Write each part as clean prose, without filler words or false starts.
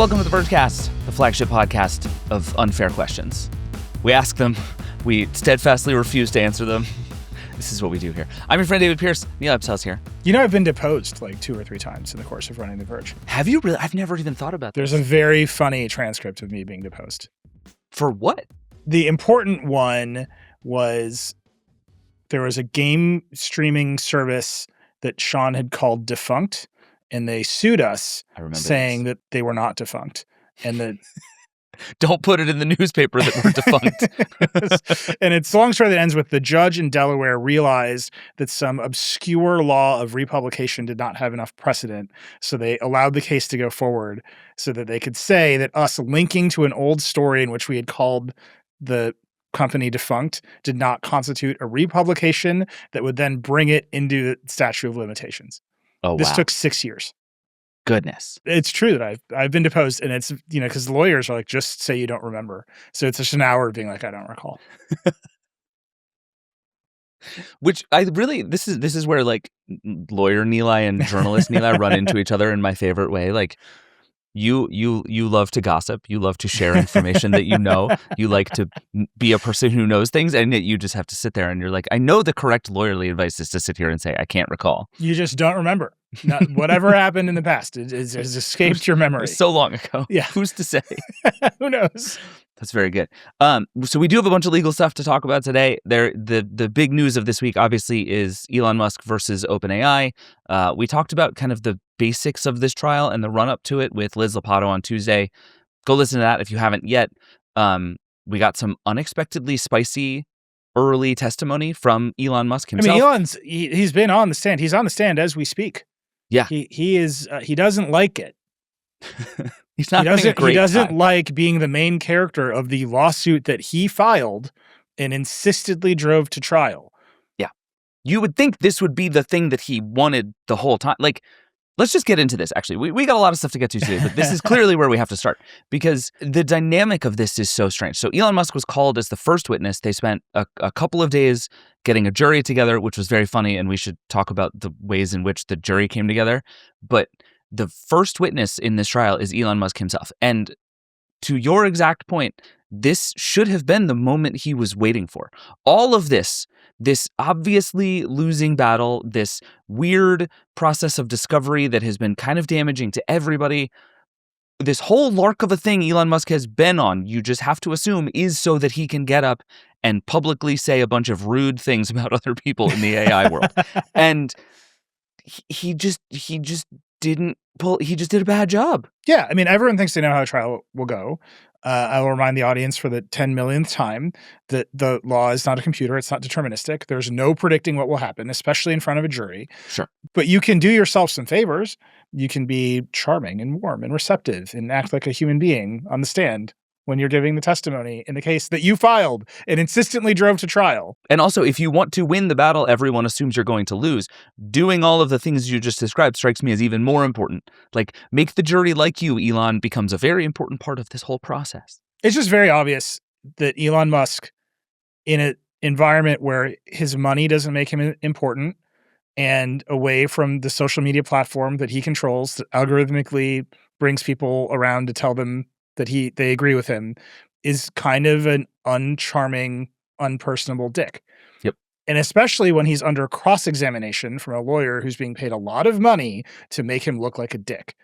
Welcome to the Vergecast, the flagship podcast of unfair questions. We ask them, we steadfastly refuse to answer them. This is what we do here. I'm your friend David Pierce. Nilay and David here. You know, I've been deposed like 2 or 3 times in the course of running The Verge. Have you really? I've never even thought about There's this. a very funny transcript of me being deposed. For what? The important one was there was a game streaming service that Sean had called defunct, and they sued us saying that they were not defunct. And that don't put it in the newspaper that we're defunct. And it's a long story that ends with the judge in Delaware realized that some obscure law of republication did not have enough precedent. So they allowed the case to go forward so that they could say that us linking to an old story in which we had called the company defunct did not constitute a republication that would then bring it into the statute of limitations. Oh, This wow. took 6 years. Goodness. It's true that I've been deposed, and it's, you know, because lawyers are like, just say you don't remember. So it's just an hour of being like, I don't recall. Which I really, this is where like lawyer Nilay and journalist Nilay run into each other in my favorite way. Like you love to gossip. You love to share information that you know. You like to be a person who knows things, and yet you just have to sit there and you're like, I know the correct lawyerly advice is to sit here and say, I can't recall. You just don't remember. Not, whatever happened in the past has escaped your memory. So long ago. Yeah. Who's to say? Who knows? That's very good. So we do have a bunch of legal stuff to talk about today. The big news of this week, obviously, is Elon Musk versus OpenAI. We talked about kind of the basics of this trial and the run-up to it with Liz Lopatto on Tuesday. Go listen to that if you haven't yet. We got some unexpectedly spicy early testimony from Elon Musk himself. I mean, he's been on the stand. He's on the stand as we speak. Yeah. He is. He doesn't like it. He doesn't like being the main character of the lawsuit that he filed and insistently drove to trial. Yeah. You would think this would be the thing that he wanted the whole time. Like, let's just get into this, actually. We got a lot of stuff to get to today, but this is clearly where we have to start because the dynamic of this is so strange. So Elon Musk was called as the first witness. They spent a couple of days getting a jury together, which was very funny, and we should talk about the ways in which the jury came together. But the first witness in this trial is Elon Musk himself. And to your exact point, this should have been the moment he was waiting for. All of this obviously losing battle, this weird process of discovery that has been kind of damaging to everybody, this whole lark of a thing Elon Musk has been on, you just have to assume is so that he can get up and publicly say a bunch of rude things about other people in the AI world. And he just did a bad job. Yeah, I mean, everyone thinks they know how the trial will go. I will remind the audience for the 10 millionth time that the law is not a computer. It's not deterministic. There's no predicting what will happen, especially in front of a jury. Sure. But you can do yourself some favors. You can be charming and warm and receptive and act like a human being on the stand when you're giving the testimony in the case that you filed and insistently drove to trial. And also, if you want to win the battle everyone assumes you're going to lose, doing all of the things you just described strikes me as even more important. Like, make the jury like you, Elon, becomes a very important part of this whole process. It's just very obvious that Elon Musk, in an environment where his money doesn't make him important and away from the social media platform that he controls, that algorithmically brings people around to tell them that they agree with him, is kind of an uncharming, unpersonable dick. Yep. And especially when he's under cross-examination from a lawyer who's being paid a lot of money to make him look like a dick.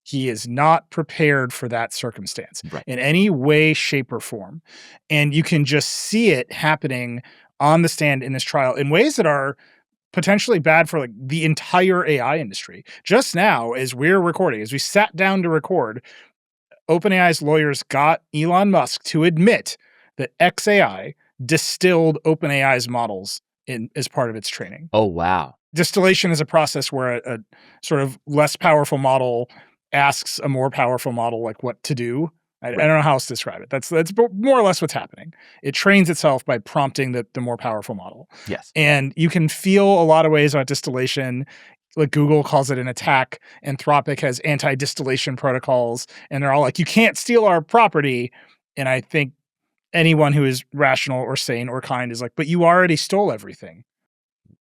He is not prepared for that circumstance in any way, shape, or form. And you can just see it happening on the stand in this trial in ways that are potentially bad for like the entire AI industry. Just now, as we're recording, as we sat down to record, OpenAI's lawyers got Elon Musk to admit that XAI distilled OpenAI's models as part of its training. Oh, wow. Distillation is a process where a sort of less powerful model asks a more powerful model like what to do. I don't know how else to describe it. That's more or less what's happening. It trains itself by prompting the more powerful model. Yes. And you can feel a lot of ways about distillation. Like Google calls it an attack. Anthropic has anti-distillation protocols, and they're all like, you can't steal our property. And I think anyone who is rational or sane or kind is like, but you already stole everything.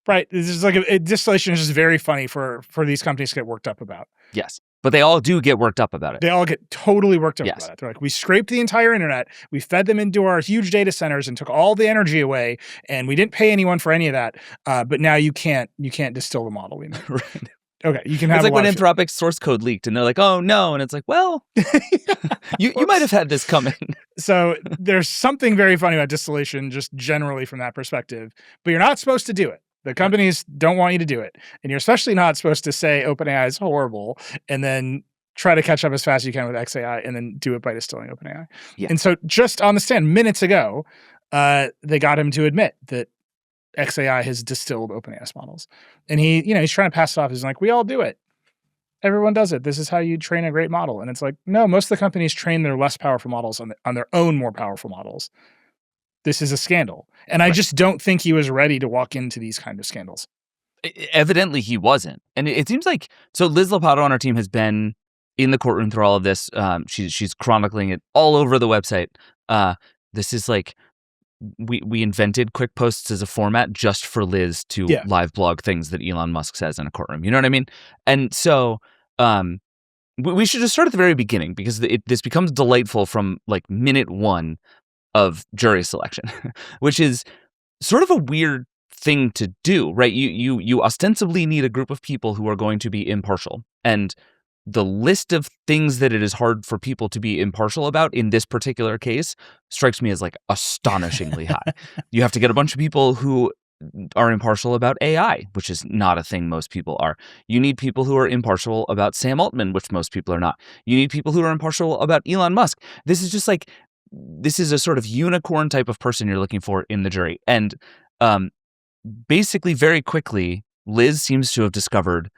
Right? This is like distillation is just very funny for these companies to get worked up about. Yes. But they all do get worked up about it. They all get totally worked up Yes. about it. They're like, we scraped the entire internet, we fed them into our huge data centers and took all the energy away, and we didn't pay anyone for any of that. But now you can't distill the model we made. Right. Okay, you can have It's like a when lot of Anthropic's source code leaked and they're like, oh no. And it's like, well, you might have had this coming. So there's something very funny about distillation just generally from that perspective, but you're not supposed to do it. The companies don't want you to do it. And you're especially not supposed to say OpenAI is horrible and then try to catch up as fast as you can with XAI and then do it by distilling OpenAI. Yeah. And so just on the stand minutes ago, they got him to admit that XAI has distilled OpenAI's models. And he's trying to pass it off. He's like, we all do it. Everyone does it. This is how you train a great model. And it's like, no, most of the companies train their less powerful models on their own more powerful models. This is a scandal. And I just don't think he was ready to walk into these kind of scandals. Evidently, he wasn't. And it seems like, so Liz Lopato on our team has been in the courtroom through all of this. She's chronicling it all over the website. This is like, we invented quick posts as a format just for Liz to live blog things that Elon Musk says in a courtroom. You know what I mean? And so we should just start at the very beginning because this becomes delightful from like minute one of jury selection, which is sort of a weird thing to do, right? You ostensibly need a group of people who are going to be impartial. And the list of things that it is hard for people to be impartial about in this particular case strikes me as like astonishingly high. You have to get a bunch of people who are impartial about AI, which is not a thing most people are. You need people who are impartial about Sam Altman, which most people are not. You need people who are impartial about Elon Musk. This is just like, this is a sort of unicorn type of person you're looking for in the jury. And basically very quickly, Liz seems to have discovered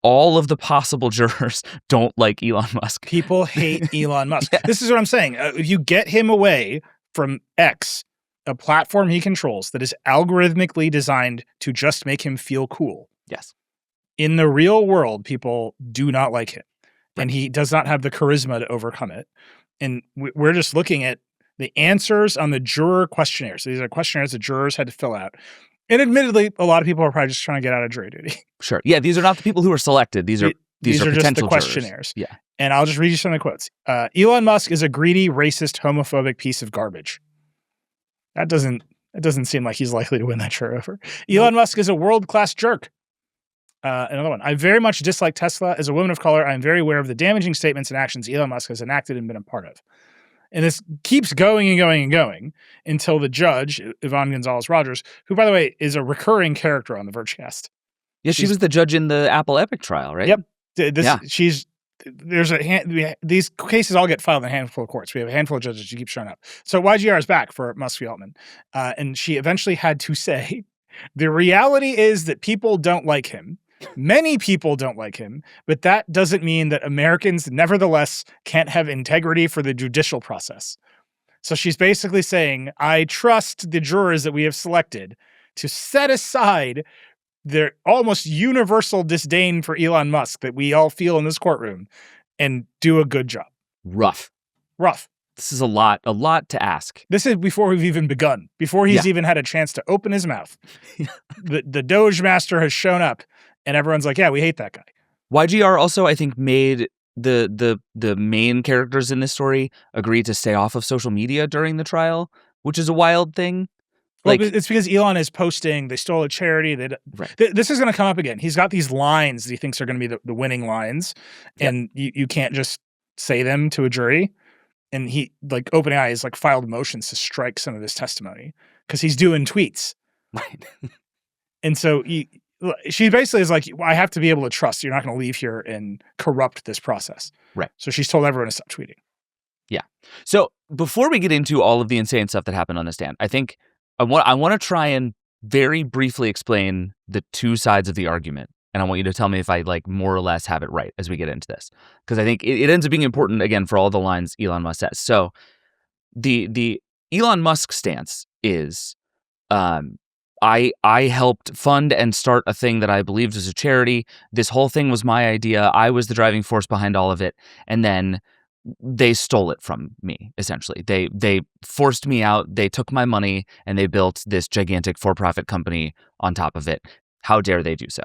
all of the possible jurors don't like Elon Musk. People hate Elon Musk. This is what I'm saying. If you get him away from X, a platform he controls that is algorithmically designed to just make him feel cool. Yes. In the real world, people do not like him. And he does not have the charisma to overcome it. And we're just looking at the answers on the juror questionnaires. So these are questionnaires that jurors had to fill out. And admittedly, a lot of people are probably just trying to get out of jury duty. Sure. Yeah, these are not the people who are selected. These are just potential the questionnaires. Jurors. Yeah. And I'll just read you some of the quotes. Elon Musk is a greedy, racist, homophobic piece of garbage. That doesn't seem like he's likely to win that jury over. Elon Musk is a world-class jerk. Another one. I very much dislike Tesla. As a woman of color, I am very aware of the damaging statements and actions Elon Musk has enacted and been a part of. And this keeps going and going and going until the judge, Yvonne Gonzalez-Rogers, who, by the way, is a recurring character on the Vergecast. Yeah, she was the judge in the Apple Epic trial, right? Yep. These cases all get filed in a handful of courts. We have a handful of judges who keep showing up. So YGR is back for Musk v. Altman. And she eventually had to say, the reality is that people don't like him. Many people don't like him, but that doesn't mean that Americans nevertheless can't have integrity for the judicial process. So she's basically saying, I trust the jurors that we have selected to set aside their almost universal disdain for Elon Musk that we all feel in this courtroom and do a good job. Rough. This is a lot to ask. This is before we've even begun, before he's even had a chance to open his mouth. The Doge Master has shown up and everyone's like, yeah, we hate that guy. YGR also, I think, made the main characters in this story agree to stay off of social media during the trial, which is a wild thing. Well, it's because Elon is posting, they stole a charity. This is going to come up again. He's got these lines that he thinks are going to be the winning lines, and you can't just say them to a jury. And OpenAI has filed motions to strike some of his testimony because he's doing tweets. Right. And so she basically is like, I have to be able to trust you're not going to leave here and corrupt this process. Right. So she's told everyone to stop tweeting. Yeah. So before we get into all of the insane stuff that happened on the stand, I think I want to try and very briefly explain the two sides of the argument. And I want you to tell me if I more or less have it right as we get into this. Because I think it ends up being important, again, for all the lines Elon Musk says. So the Elon Musk stance is I helped fund and start a thing that I believed was a charity. This whole thing was my idea. I was the driving force behind all of it. And then they stole it from me, essentially. They forced me out. They took my money and they built this gigantic for-profit company on top of it. How dare they do so?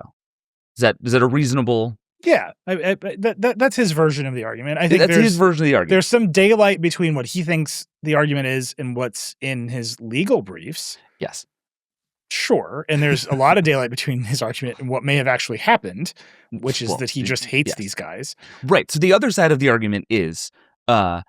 Is that a reasonable Yeah, that's his version of the argument. I think That's his version of the argument. There's some daylight between what he thinks the argument is and what's in his legal briefs. Yes. Sure. And there's a lot of daylight between his argument and what may have actually happened, which is that he just hates these guys. Right. So the other side of the argument is, as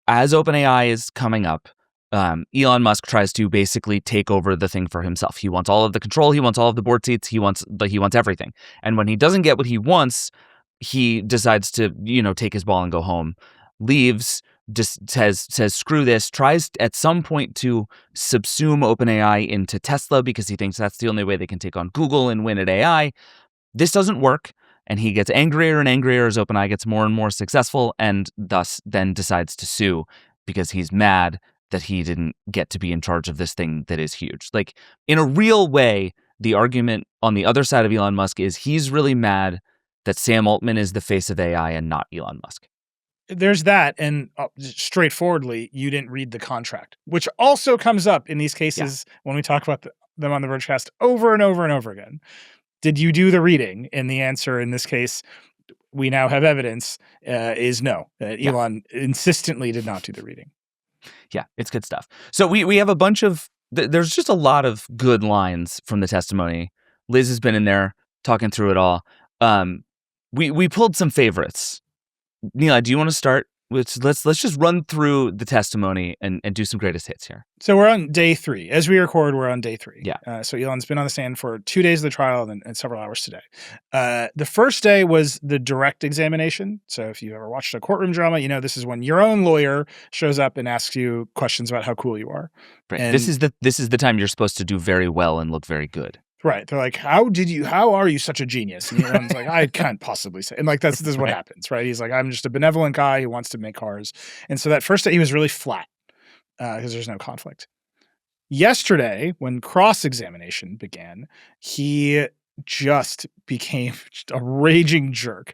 OpenAI is coming up, Elon Musk tries to basically take over the thing for himself. He wants all of the control. He wants all of the board seats. He wants everything. And when he doesn't get what he wants, he decides to, take his ball and go home, leaves, just says screw this, tries at some point to subsume OpenAI into Tesla because he thinks that's the only way they can take on Google and win at AI. This doesn't work, and he gets angrier and angrier as OpenAI gets more and more successful, and thus then decides to sue because he's mad that he didn't get to be in charge of this thing that is huge. Like, in a real way, the argument on the other side of Elon Musk is he's really mad that Sam Altman is the face of AI and not Elon Musk. There's that, and straightforwardly, you didn't read the contract, which also comes up in these cases when we talk about them on the Vergecast over and over and over again. Did you do the reading? And the answer in this case, we now have evidence, is no. Elon insistently did not do the reading. Yeah, it's good stuff. So we have a bunch of, there's just a lot of good lines from the testimony. Liz has been in there talking through it all. We pulled some favorites. Nilay, do you want to start? Let's just run through the testimony and do some greatest hits here. So we're on day 3. As we record, we're on day 3. Yeah. So Elon's been on the stand for 2 days of the trial and several hours today. The first day was the direct examination. So if you ever watched a courtroom drama, this is when your own lawyer shows up and asks you questions about how cool you are. Right. And this is the time you're supposed to do very well and look very good. Right. They're like, how are you such a genius? And Elon's like, I can't possibly say. And like, this is what happens, right? He's like, I'm just a benevolent guy who wants to make cars. And so that first day he was really flat because there's no conflict. Yesterday, when cross-examination began, he just became a raging jerk.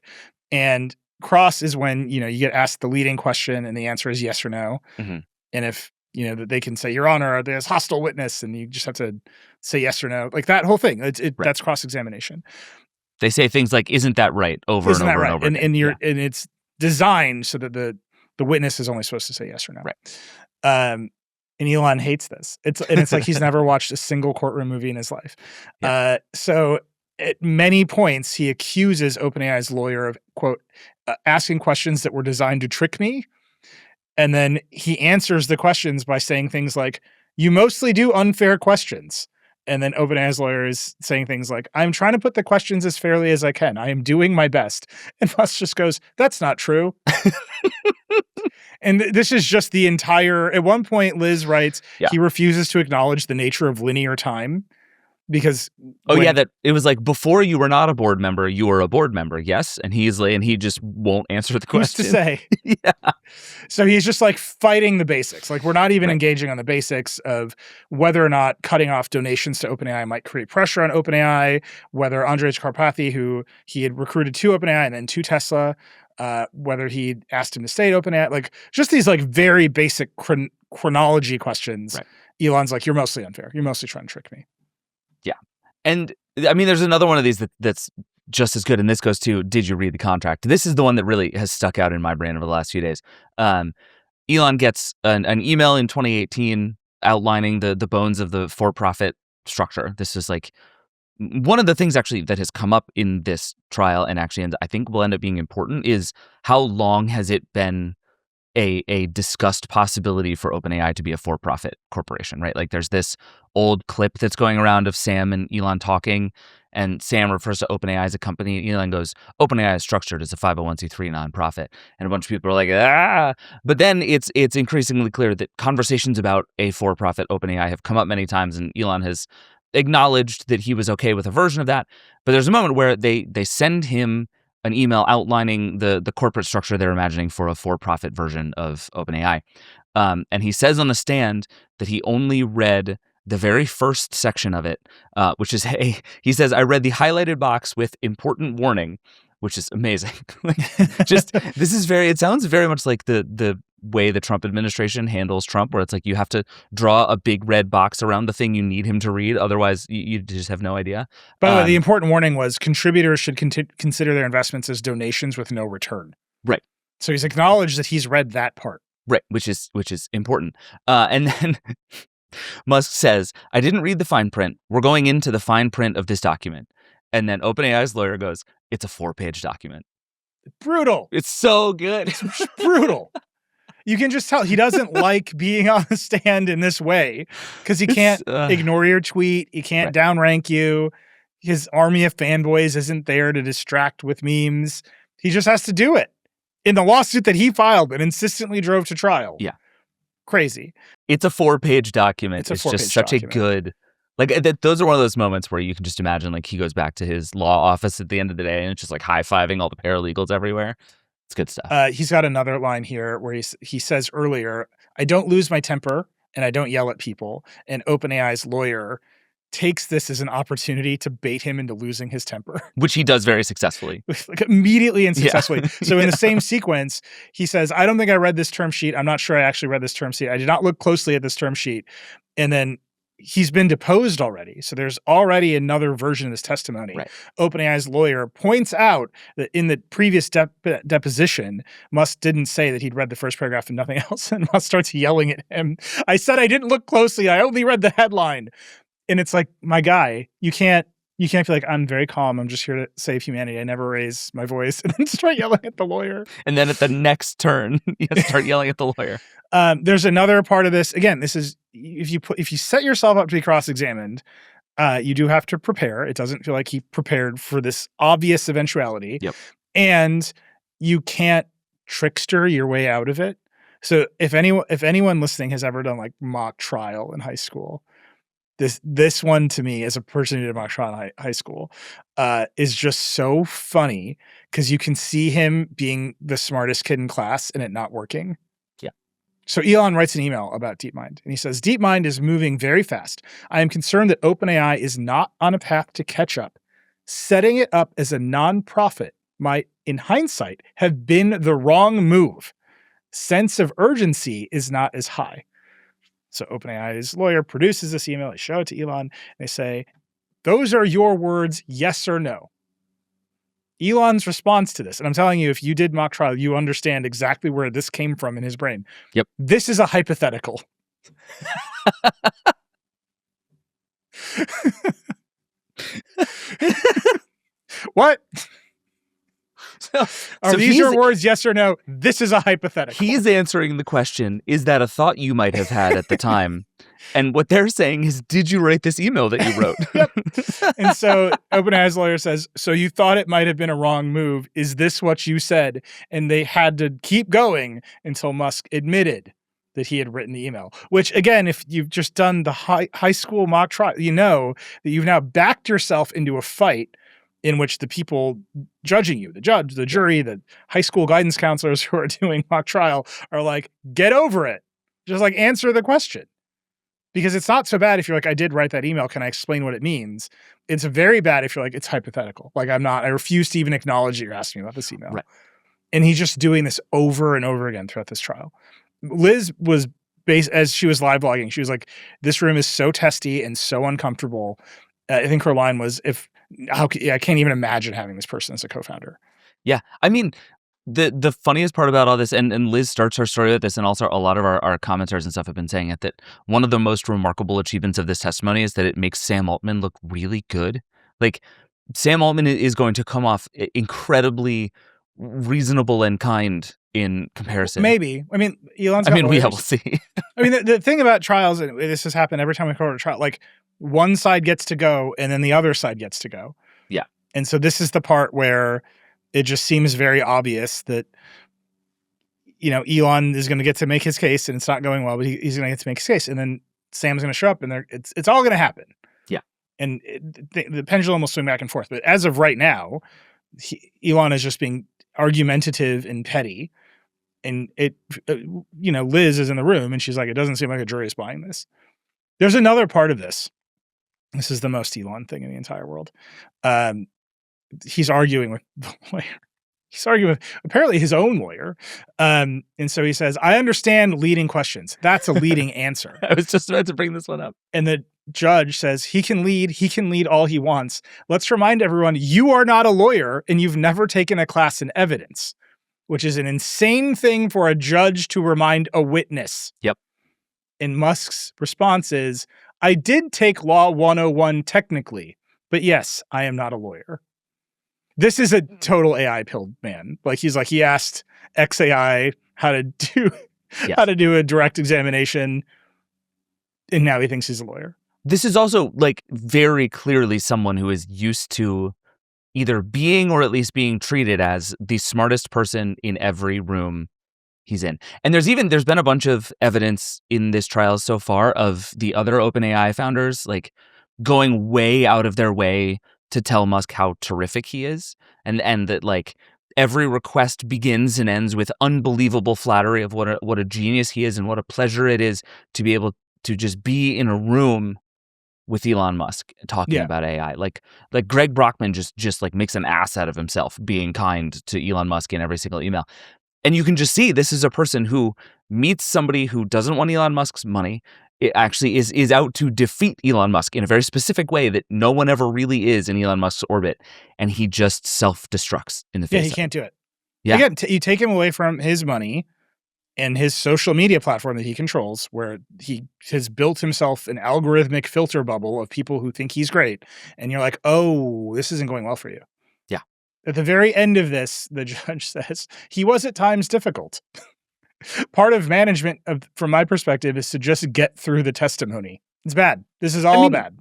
And cross is when, you get asked the leading question and the answer is yes or no. Mm-hmm. And if, that they can say, Your Honor, there's hostile witness, and you just have to say yes or no. Like that whole thing. Right. That's cross-examination. They say things like, isn't that right? Over and over and over. And it's designed so that the witness is only supposed to say yes or no. Right. And Elon hates this. It's like he's never watched a single courtroom movie in his life. Yeah. So at many points, he accuses OpenAI's lawyer of, quote, asking questions that were designed to trick me. And then he answers the questions by saying things like, you mostly do unfair questions. And then OpenAI's lawyer is saying things like, I'm trying to put the questions as fairly as I can. I am doing my best. And Musk just goes, that's not true. And this is just the entire, at one point, Liz writes, he refuses to acknowledge the nature of linear time. Because that it was like, before you were not a board member, you were a board member, yes? And he just won't answer the question. Who's to say? Yeah. So he's just like fighting the basics. Like, we're not even engaging on the basics of whether or not cutting off donations to OpenAI might create pressure on OpenAI, whether Andrej Karpathy, who he had recruited to OpenAI and then to Tesla, whether he asked him to stay at OpenAI, like just these like very basic chronology questions. Right. Elon's like, you're mostly unfair. You're mostly trying to trick me. Yeah. And I mean, there's another one of these that's just as good. And this goes to, did you read the contract? This is the one that really has stuck out in my brain over the last few days. Elon gets an email in 2018 outlining the bones of the for-profit structure. This is like one of the things actually that has come up in this trial and actually I think will end up being important is how long has it been a discussed possibility for OpenAI to be a for-profit corporation, right? Like there's this old clip that's going around of Sam and Elon talking, and Sam refers to OpenAI as a company, and Elon goes, OpenAI is structured as a 501c3 nonprofit. And a bunch of people are like, ah. But then it's increasingly clear that conversations about a for-profit OpenAI have come up many times, and Elon has acknowledged that he was okay with a version of that. But there's a moment where they send him an email outlining the corporate structure they're imagining for a for-profit version of OpenAI. And he says on the stand that he only read the very first section of it, which is, he says, I read the highlighted box with important warning, which is amazing. It sounds very much like the way the Trump administration handles Trump, where it's like you have to draw a big red box around the thing you need him to read. Otherwise, you just have no idea. By the way, the important warning was contributors should consider their investments as donations with no return. Right. So he's acknowledged that he's read that part. Right, which is important. And then Musk says, I didn't read the fine print. We're going into the fine print of this document. And then OpenAI's lawyer goes, it's a 4-page document. Brutal. It's so good. It's brutal. You can just tell he doesn't like being on the stand in this way because he can't ignore your tweet. He can't downrank you. His army of fanboys isn't there to distract with memes. He just has to do it in the lawsuit that he filed and insistently drove to trial. Yeah. Crazy. It's a 4-page document. It's just such document. A good, those are one of those moments where you can just imagine, like, he goes back to his law office at the end of the day and it's just like high-fiving all the paralegals everywhere. It's good stuff. He's got another line here where he says earlier, I don't lose my temper and I don't yell at people. And OpenAI's lawyer takes this as an opportunity to bait him into losing his temper. Which he does very successfully. Like immediately and successfully. Yeah. So in the same sequence, he says, I don't think I read this term sheet. I'm not sure I actually read this term sheet. I did not look closely at this term sheet. And then he's been deposed already. So there's already another version of this testimony. Right. OpenAI's lawyer points out that in the previous deposition, Musk didn't say that he'd read the first paragraph and nothing else. And Musk starts yelling at him. I said I didn't look closely. I only read the headline. And it's like, my guy, you can't be like, I'm very calm. I'm just here to save humanity. I never raise my voice and then start yelling at the lawyer. And then at the next turn, you have to start yelling at the lawyer. There's another part of this. Again, this is if you set yourself up to be cross-examined, you do have to prepare. It doesn't feel like he prepared for this obvious eventuality. Yep. And you can't trickster your way out of it. So if anyone listening has ever done like mock trial in high school, this one to me as a person who did mock trial in high school is just so funny because you can see him being the smartest kid in class and it not working. Yeah. So Elon writes an email about DeepMind and he says, DeepMind is moving very fast. I am concerned that OpenAI is not on a path to catch up. Setting it up as a nonprofit might, in hindsight, have been the wrong move. Sense of urgency is not as high. So OpenAI's lawyer produces this email. They show it to Elon. And they say, those are your words, yes or no. Elon's response to this, and I'm telling you, if you did mock trial, you understand exactly where this came from in his brain. Yep. This is a hypothetical. What? Are these your words, yes or no? This is a hypothetical. He's answering the question, is that a thought you might have had at the time? And what they're saying is, did you write this email that you wrote? Yep. And so OpenAI's lawyer says, so you thought it might have been a wrong move. Is this what you said? And they had to keep going until Musk admitted that he had written the email. Which, again, if you've just done the high school mock trial, you know that you've now backed yourself into a fight in which the people judging you, the judge, the jury, the high school guidance counselors who are doing mock trial are like, get over it. Just like answer the question. Because it's not so bad if you're like, I did write that email. Can I explain what it means? It's very bad if you're like, it's hypothetical. Like I refuse to even acknowledge that you're asking me about this email. Right. And he's just doing this over and over again throughout this trial. Liz was as she was live blogging, she was like, this room is so testy and so uncomfortable. I think her line was, I can't even imagine having this person as a co-founder. Yeah. I mean, the funniest part about all this, and Liz starts her story with this, and also a lot of our commenters and stuff have been saying it, that one of the most remarkable achievements of this testimony is that it makes Sam Altman look really good. Like, Sam Altman is going to come off incredibly reasonable and kind in comparison. Maybe. I mean, Elon's we'll see. I mean, the thing about trials, and this has happened every time we cover a trial, like one side gets to go and then the other side gets to go. Yeah. And so this is the part where it just seems very obvious that, you know, Elon is going to get to make his case and it's not going well, but he's going to get to make his case. And then Sam's going to show up and it's all going to happen. Yeah. And the pendulum will swing back and forth. But as of right now, Elon is just being argumentative and petty. And Liz is in the room and she's like, it doesn't seem like a jury is buying this. There's another part of this. This is the most Elon thing in the entire world. He's arguing with the lawyer. he's arguing with apparently his own lawyer. And so he says, I understand leading questions. That's a leading answer. I was just about to bring this one up. And the judge says he can lead all he wants. Let's remind everyone, you are not a lawyer and you've never taken a class in evidence, which is an insane thing for a judge to remind a witness. Yep. And Musk's response is, I did take Law 101 technically, but yes, I am not a lawyer. This is a total AI pilled man. Like he asked XAI how to do a direct examination, and now he thinks he's a lawyer. This is also like very clearly someone who is used to either being or at least being treated as the smartest person in every room he's in. And there's been a bunch of evidence in this trial so far of the other OpenAI founders like going way out of their way to tell Musk how terrific he is, and that like every request begins and ends with unbelievable flattery of what a genius he is and what a pleasure it is to be able to just be in a room with Elon Musk talking about AI. Like Greg Brockman just like makes an ass out of himself being kind to Elon Musk in every single email. And you can just see this is a person who meets somebody who doesn't want Elon Musk's money. It actually is out to defeat Elon Musk in a very specific way that no one ever really is in Elon Musk's orbit. And he just self-destructs in the face. Yeah, he can't do it. Yeah. Again, you take him away from his money and his social media platform that he controls, where he has built himself an algorithmic filter bubble of people who think he's great. And you're like, oh, this isn't going well for you. Yeah. At the very end of this, the judge says, he was at times difficult. Part of management, from my perspective, is to just get through the testimony. It's bad. This is all bad.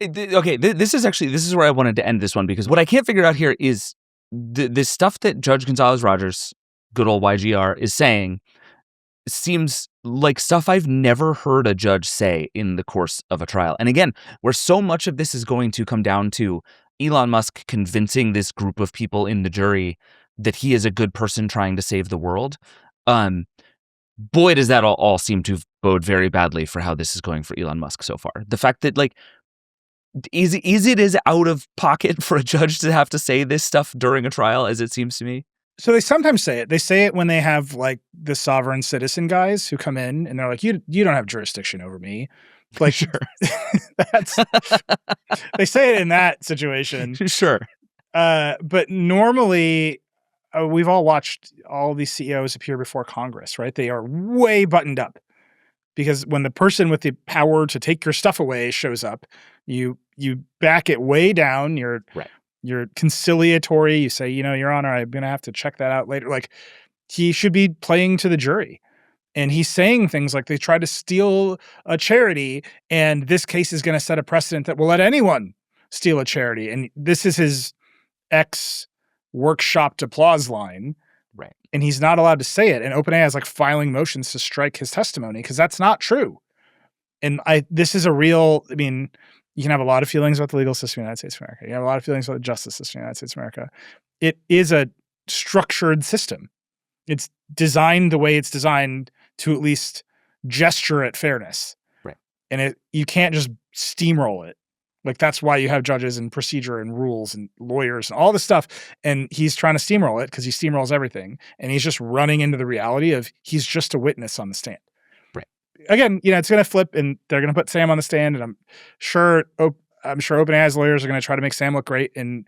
Okay, this is where I wanted to end this one, because what I can't figure out here is the stuff that Judge Gonzalez-Rogers, good old YGR, is saying seems like stuff I've never heard a judge say in the course of a trial. And again, where so much of this is going to come down to Elon Musk convincing this group of people in the jury that he is a good person trying to save the world. Boy, does that all seem to bode very badly for how this is going for Elon Musk so far. The fact that like, is it as out of pocket for a judge to have to say this stuff during a trial as it seems to me? So they sometimes say it. They say it when they have like the sovereign citizen guys who come in and they're like, you don't have jurisdiction over me. Like, sure. They say it in that situation. Sure. But normally we've all watched all these CEOs appear before Congress, right? They are way buttoned up because when the person with the power to take your stuff away shows up, you back it way down. You're conciliatory. You say, Your Honor, I'm going to have to check that out later. Like, he should be playing to the jury. And he's saying things like they tried to steal a charity, and this case is going to set a precedent that will let anyone steal a charity. And this is his workshopped applause line. Right. And he's not allowed to say it. And OpenAI is like filing motions to strike his testimony because that's not true. And this is a real, you can have a lot of feelings about the legal system in the United States of America. You can have a lot of feelings about the justice system in the United States of America. It is a structured system. It's designed the way it's designed to at least gesture at fairness. Right. And you can't just steamroll it. Like, that's why you have judges and procedure and rules and lawyers and all this stuff. And he's trying to steamroll it because he steamrolls everything. And he's just running into the reality of he's just a witness on the stand. Right. Again, it's going to flip and they're going to put Sam on the stand. And I'm sure OpenAI's lawyers are going to try to make Sam look great. And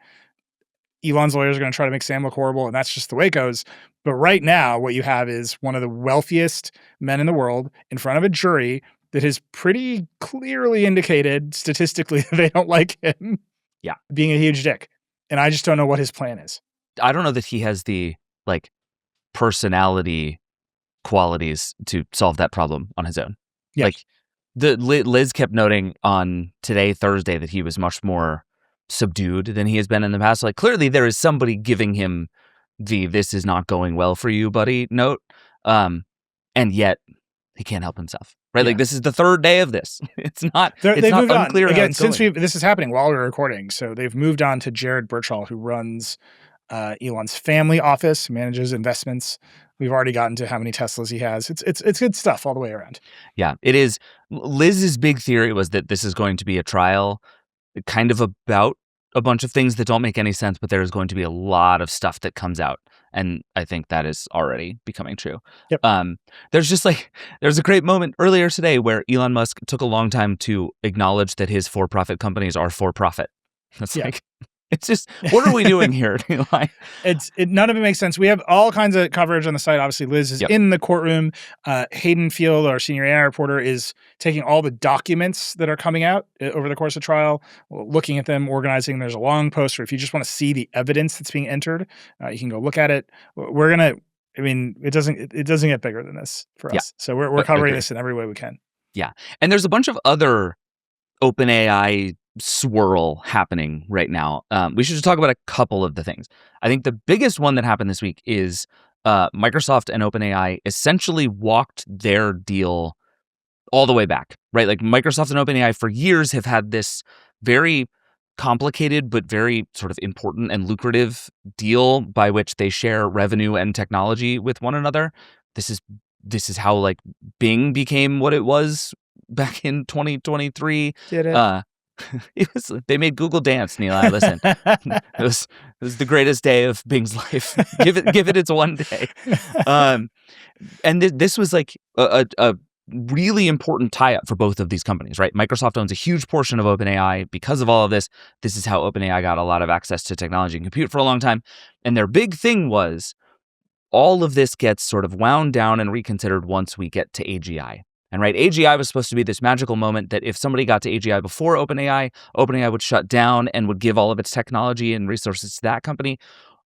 Elon's lawyers are going to try to make Sam look horrible. And that's just the way it goes. But right now, what you have is one of the wealthiest men in the world in front of a jury that has pretty clearly indicated statistically that they don't like him being a huge dick. And I just don't know what his plan is. I don't know that he has the personality qualities to solve that problem on his own. Yes. Like Liz kept noting on today, Thursday, that he was much more subdued than he has been in the past. Like, clearly there is somebody giving him the "this is not going well for you, buddy" note. And yet he can't help himself. Right? Yeah. Like, this is the third day of this. It's not unclear on. Again, since this is happening while we're recording. So they've moved on to Jared Birchall, who runs Elon's family office, manages investments. We've already gotten to how many Teslas he has. It's good stuff all the way around. Yeah, it is. Liz's big theory was that this is going to be a trial kind of about a bunch of things that don't make any sense, but there is going to be a lot of stuff that comes out. And I think that is already becoming true. Yep. There's a great moment earlier today where Elon Musk took a long time to acknowledge that his for-profit companies are for profit. It's like, it's just, what are we doing here? None of it makes sense. We have all kinds of coverage on the site. Obviously, Liz is in the courtroom. Hayden Field, our senior AI reporter, is taking all the documents that are coming out over the course of trial, looking at them, organizing. There's a long poster. If you just want to see the evidence that's being entered, you can go look at it. It doesn't get bigger than this for us. So we're covering this in every way we can. Yeah. And there's a bunch of other OpenAI swirl happening right now. We should just talk about a couple of the things. I think the biggest one that happened this week is Microsoft and OpenAI essentially walked their deal all the way back, right? Like Microsoft and OpenAI for years have had this very complicated but very sort of important and lucrative deal by which they share revenue and technology with one another. This is how like Bing became what it was back in 2023. Did it? They made Google dance, Nilay. Listen, it was the greatest day of Bing's life. give it its one day. And this was like a really important tie-up for both of these companies, right? Microsoft owns a huge portion of OpenAI because of all of this. This is how OpenAI got a lot of access to technology and compute for a long time. And their big thing was all of this gets sort of wound down and reconsidered once we get to AGI. And right, AGI was supposed to be this magical moment that if somebody got to AGI before OpenAI, OpenAI would shut down and would give all of its technology and resources to that company.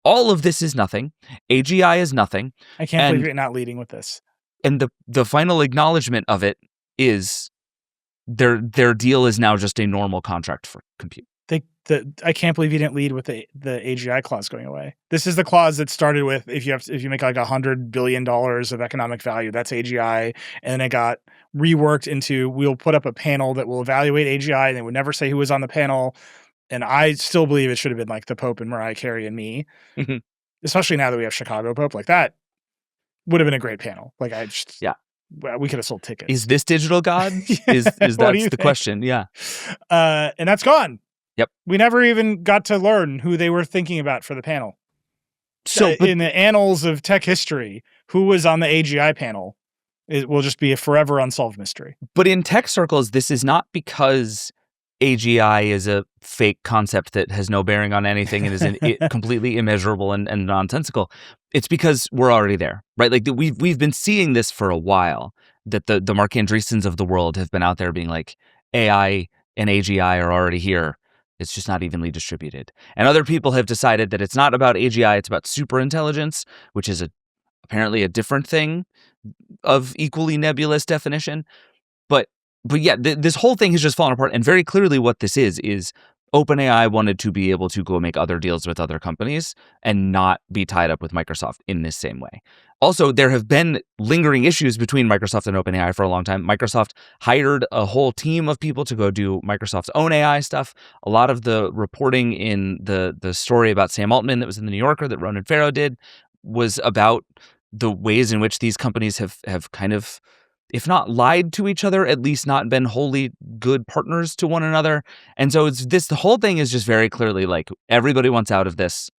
All of this is nothing. AGI is nothing. I can't believe you're not leading with this. And the final acknowledgement of it is their deal is now just a normal contract for compute. I can't believe you didn't lead with the AGI clause going away. This is the clause that started with if you make like $100 billion of economic value, that's AGI, and then it got reworked into we'll put up a panel that will evaluate AGI, and they would never say who was on the panel. And I still believe it should have been like the Pope and Mariah Carey and me, especially now that we have Chicago Pope. Like that would have been a great panel. Like we could have sold tickets. Is this digital God? Is that's the question? Yeah, and that's gone. Yep. We never even got to learn who they were thinking about for the panel. So in the annals of tech history, who was on the AGI panel, it will just be a forever unsolved mystery. But in tech circles, this is not because AGI is a fake concept that has no bearing on anything and is completely immeasurable and nonsensical. It's because we're already there, right? Like we've been seeing this for a while, that the Mark Andreessens of the world have been out there being like, AI and AGI are already here. It's just not evenly distributed. And other people have decided that it's not about AGI, it's about superintelligence, which is apparently a different thing of equally nebulous definition. But yeah, this whole thing has just fallen apart. And very clearly what this is OpenAI wanted to be able to go make other deals with other companies and not be tied up with Microsoft in this same way. Also, there have been lingering issues between Microsoft and OpenAI for a long time. Microsoft hired a whole team of people to go do Microsoft's own AI stuff. A lot of the reporting in the story about Sam Altman that was in the New Yorker that Ronan Farrow did was about the ways in which these companies have kind of, if not lied to each other, at least not been wholly good partners to one another. And so the whole thing is just very clearly like everybody wants out of this.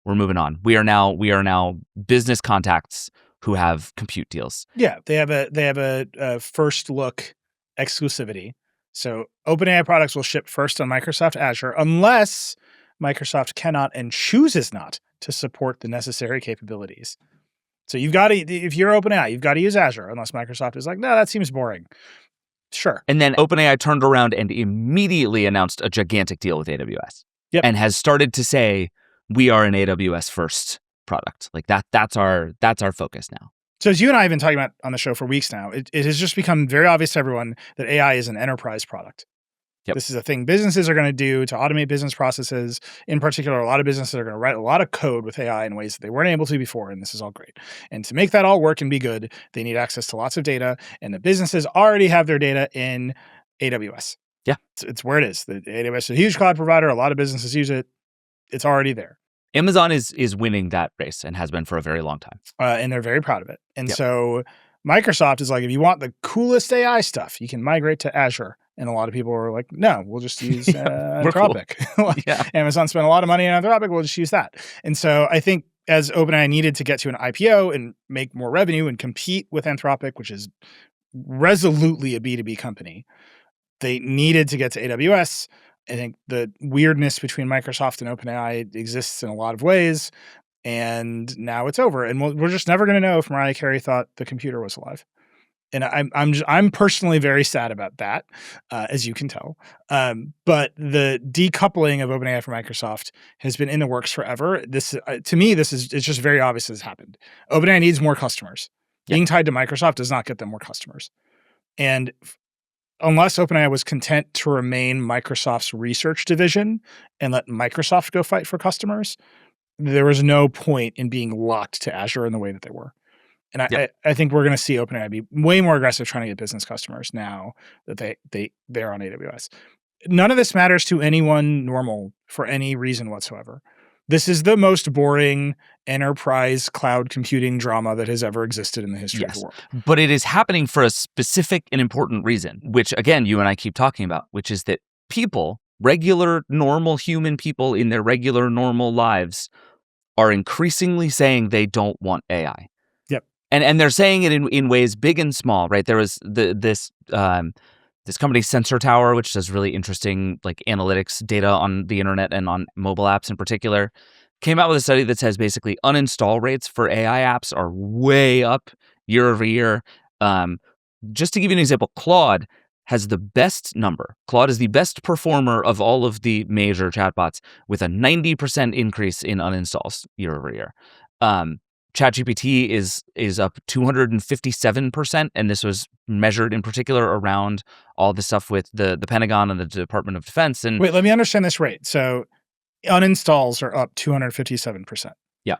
We're moving on. We are now business contacts who have compute deals. Yeah, they have a first look exclusivity. So OpenAI products will ship first on Microsoft Azure unless Microsoft cannot and chooses not to support the necessary capabilities. So you've got to, if you're OpenAI, you've got to use Azure unless Microsoft is like, no, that seems boring. Sure. And then OpenAI turned around and immediately announced a gigantic deal with AWS. Yep. And has started to say, we are an AWS first product. Like that's our focus now. So as you and I have been talking about on the show for weeks now, it has just become very obvious to everyone that AI is an enterprise product. Yep. This is a thing businesses are going to do to automate business processes. In particular, a lot of businesses are going to write a lot of code with AI in ways that they weren't able to before, and this is all great. And to make that all work and be good, they need access to lots of data, and the businesses already have their data in AWS. Yeah. It's where it is. The AWS is a huge cloud provider. A lot of businesses use it. It's already there. Amazon is winning that race and has been for a very long time. And they're very proud of it. And so Microsoft is like, if you want the coolest AI stuff, you can migrate to Azure. And a lot of people were like, no, we'll just use we're cool. Anthropic. Yeah. Amazon spent a lot of money on Anthropic. We'll just use that. And so I think as OpenAI needed to get to an IPO and make more revenue and compete with Anthropic, which is resolutely a B2B company, they needed to get to AWS. I think the weirdness between Microsoft and OpenAI exists in a lot of ways. And now it's over. And we're just never going to know if Mariah Carey thought the computer was alive. And I'm personally very sad about that, as you can tell. But the decoupling of OpenAI from Microsoft has been in the works forever. This, to me, it's just very obvious this has happened. OpenAI needs more customers. Being tied to Microsoft does not get them more customers. And unless OpenAI was content to remain Microsoft's research division and let Microsoft go fight for customers, there was no point in being locked to Azure in the way that they were. And I think we're going to see OpenAI be way more aggressive trying to get business customers now that they're on AWS. None of this matters to anyone normal for any reason whatsoever. This is the most boring enterprise cloud computing drama that has ever existed in the history of the world. But it is happening for a specific and important reason, which, again, you and I keep talking about, which is that people, regular, normal human people in their regular, normal lives, are increasingly saying they don't want AI. And they're saying it in ways big and small, right? There was this company Sensor Tower, which does really interesting like analytics data on the internet and on mobile apps in particular, came out with a study that says basically uninstall rates for AI apps are way up year over year. Just to give you an example, Claude has the best number. Claude is the best performer of all of the major chatbots with a 90% increase in uninstalls year over year. ChatGPT is up 257%, and this was measured in particular around all the stuff with the Pentagon and the Department of Defense. And wait, let me understand this rate. So uninstalls are up 257%. Yeah.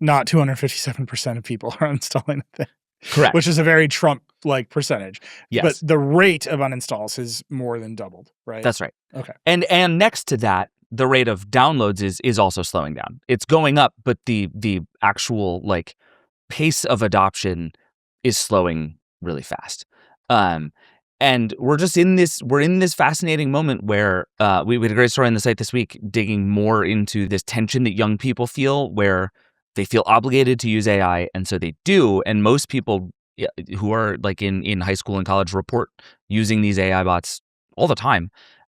Not 257% of people are uninstalling the thing. Correct. Which is a very Trump-like percentage. Yes. But the rate of uninstalls has more than doubled, right? That's right. Okay. And next to that, the rate of downloads is also slowing down. It's going up, but the actual like pace of adoption is slowing really fast. And we're in this fascinating moment where we had a great story on the site this week digging more into this tension that young people feel where they feel obligated to use AI, and so they do. And most people who are like in high school and college report using these AI bots all the time.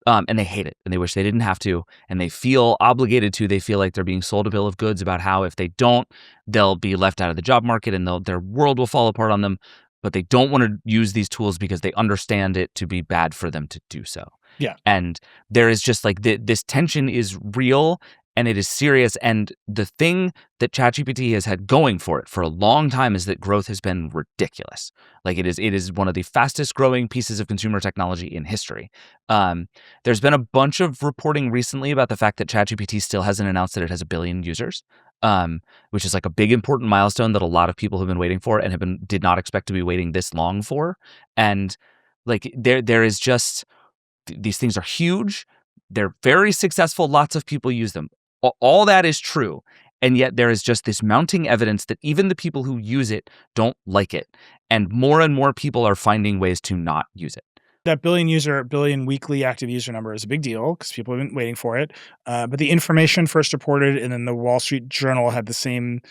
And they hate it, and they wish they didn't have to, and they feel obligated to. They feel like they're being sold a bill of goods about how if they don't, they'll be left out of the job market and their world will fall apart on them. But they don't want to use these tools because they understand it to be bad for them to do so. Yeah. And there is just like this tension is real, and it is serious. And the thing that ChatGPT has had going for it for a long time is that growth has been ridiculous. Like it is one of the fastest growing pieces of consumer technology in history. There's been a bunch of reporting recently about the fact that ChatGPT still hasn't announced that it has 1 billion users, which is like a big important milestone that a lot of people have been waiting for and did not expect to be waiting this long for. And like there is just these things are huge. They're very successful. Lots of people use them. All that is true. And yet there is just this mounting evidence that even the people who use it don't like it. And more people are finding ways to not use it. That billion weekly active user number is a big deal because people have been waiting for it. But the Information first reported, and then the Wall Street Journal had the same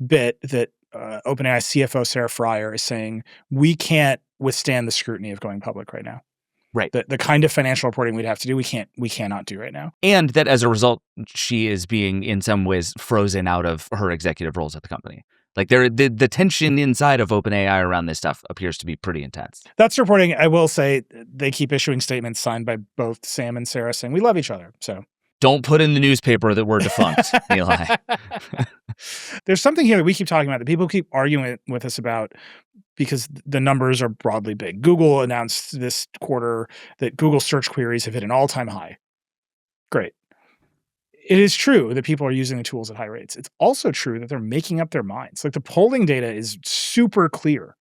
bit that OpenAI CFO Sarah Fryer is saying, we can't withstand the scrutiny of going public right now. Right. The kind of financial reporting we'd have to do, we cannot do right now. And that as a result, she is being in some ways frozen out of her executive roles at the company. Like the tension inside of OpenAI around this stuff appears to be pretty intense. That's reporting. I will say they keep issuing statements signed by both Sam and Sarah saying we love each other. So don't put in the newspaper that we're defunct, Nilay. There's something here that we keep talking about that people keep arguing with us about because the numbers are broadly big. Google announced this quarter that Google search queries have hit an all-time high. Great. It is true that people are using the tools at high rates. It's also true that they're making up their minds. Like the polling data is super clear.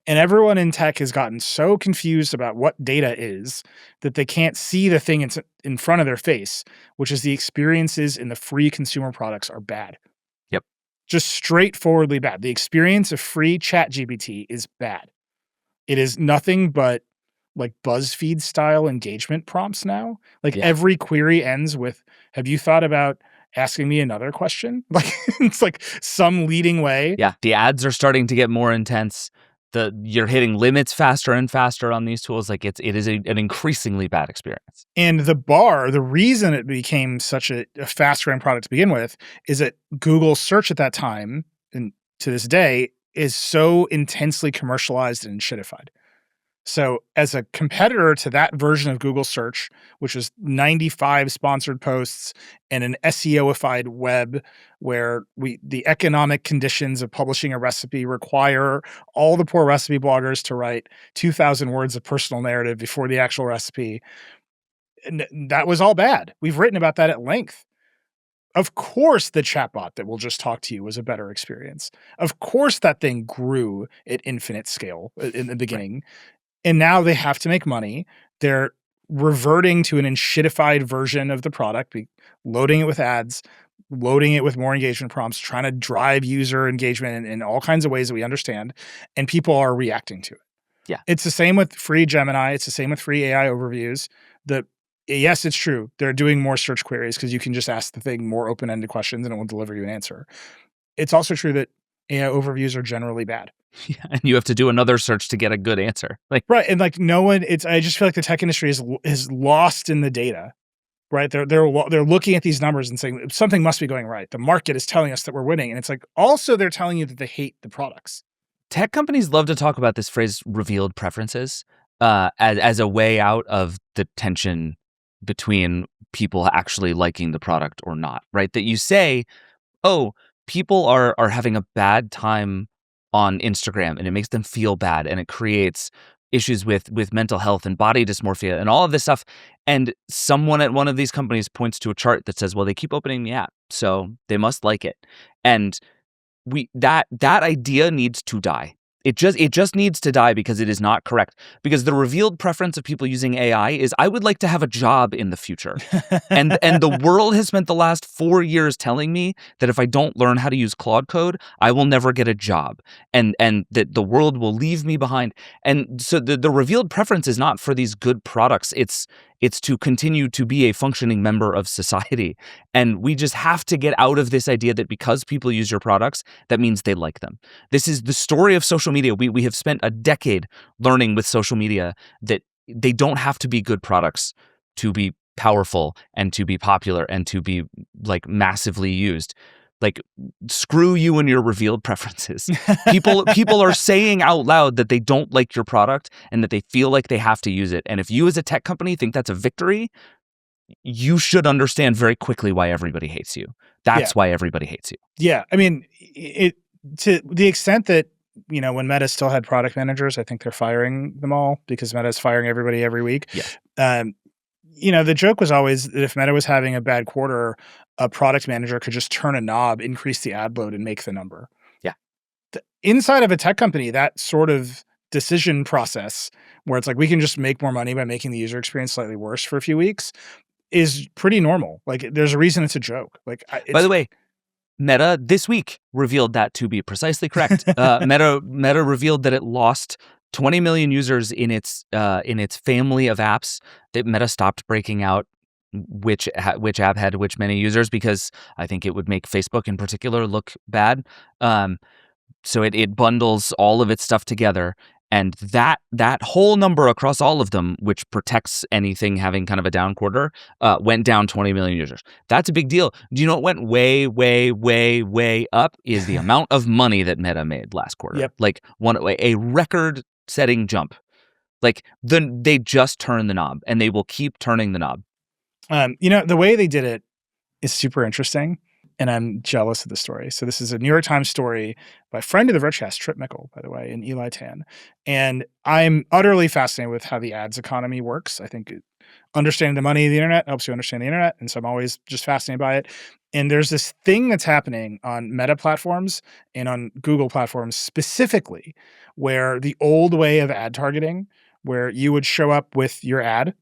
And everyone in tech has gotten so confused about what data is that they can't see the thing in front of their face, which is the experiences in the free consumer products are bad. Yep. Just straightforwardly bad. The experience of free ChatGPT is bad. It is nothing but like BuzzFeed style engagement prompts now. Like Yeah. every query ends with, have you thought about asking me another question? Like it's like some leading way. Yeah. The ads are starting to get more intense. You're hitting limits faster and faster on these tools. Like it is an increasingly bad experience. And the reason it became such a fast growing product to begin with is that Google search at that time and to this day is so intensely commercialized and shitified. So as a competitor to that version of Google search, which was 95 sponsored posts and an SEO-ified web where the economic conditions of publishing a recipe require all the poor recipe bloggers to write 2,000 words of personal narrative before the actual recipe. And that was all bad. We've written about that at length. Of course, the chatbot that will just talk to you was a better experience. Of course, that thing grew at infinite scale in the beginning. Right. And now they have to make money. They're reverting to an enshittified version of the product, loading it with ads, loading it with more engagement prompts, trying to drive user engagement in all kinds of ways that we understand. And people are reacting to it. Yeah. It's the same with free Gemini. It's the same with free AI overviews. Yes, it's true. They're doing more search queries because you can just ask the thing more open-ended questions and it will deliver you an answer. It's also true that AI overviews are generally bad. Yeah, and you have to do another search to get a good answer. Right, and I just feel like the tech industry is lost in the data. Right, they're looking at these numbers and saying something must be going right. The market is telling us that we're winning, and it's like also they're telling you that they hate the products. Tech companies love to talk about this phrase "revealed preferences" as a way out of the tension between people actually liking the product or not. Right, that you say, oh, people are having a bad time on Instagram and it makes them feel bad and it creates issues with mental health and body dysmorphia and all of this stuff. And someone at one of these companies points to a chart that says, well, they keep opening the app, so they must like it. And that idea needs to die. It just needs to die because it is not correct. Because the revealed preference of people using AI is, I would like to have a job in the future. and the world has spent the last 4 years telling me that if I don't learn how to use Claude Code, I will never get a job. And that the world will leave me behind. And so the revealed preference is not for these good products. It's to continue to be a functioning member of society. And we just have to get out of this idea that because people use your products, that means they like them. This is the story of social media. We have spent a decade learning with social media that they don't have to be good products to be powerful and to be popular and to be like massively used. Like, screw you and your revealed preferences. People are saying out loud that they don't like your product and that they feel like they have to use it. And if you as a tech company think that's a victory, you should understand very quickly why everybody hates you. That's why everybody hates you. Yeah. I mean, to the extent that, when Meta still had product managers, I think they're firing them all because Meta's firing everybody every week. Yeah. The joke was always that if Meta was having a bad quarter, a product manager could just turn a knob, increase the ad load, and make the number. Yeah. Inside of a tech company, that sort of decision process where it's like, we can just make more money by making the user experience slightly worse for a few weeks is pretty normal. Like, there's a reason it's a joke. Like, by the way, Meta this week revealed that to be precisely correct. Meta revealed that it lost 20 million users in its family of apps that Meta stopped breaking out which app had which many users because I think it would make Facebook in particular look bad. So it bundles all of its stuff together, and that whole number across all of them, which protects anything having kind of a down quarter, went down 20 million users. That's a big deal. Do you know what went way, way, way, way up is the amount of money that Meta made last quarter. Yep. Like a record-setting jump. Like they just turned the knob, and they will keep turning the knob. The way they did it is super interesting, and I'm jealous of the story. So this is a New York Times story by a friend of the Vergecast, Trip Mickle, by the way, and Eli Tan. And I'm utterly fascinated with how the ads economy works. I think understanding the money of the internet helps you understand the internet, and so I'm always just fascinated by it. And there's this thing that's happening on Meta platforms and on Google platforms specifically, where the old way of ad targeting, where you would show up with your ad,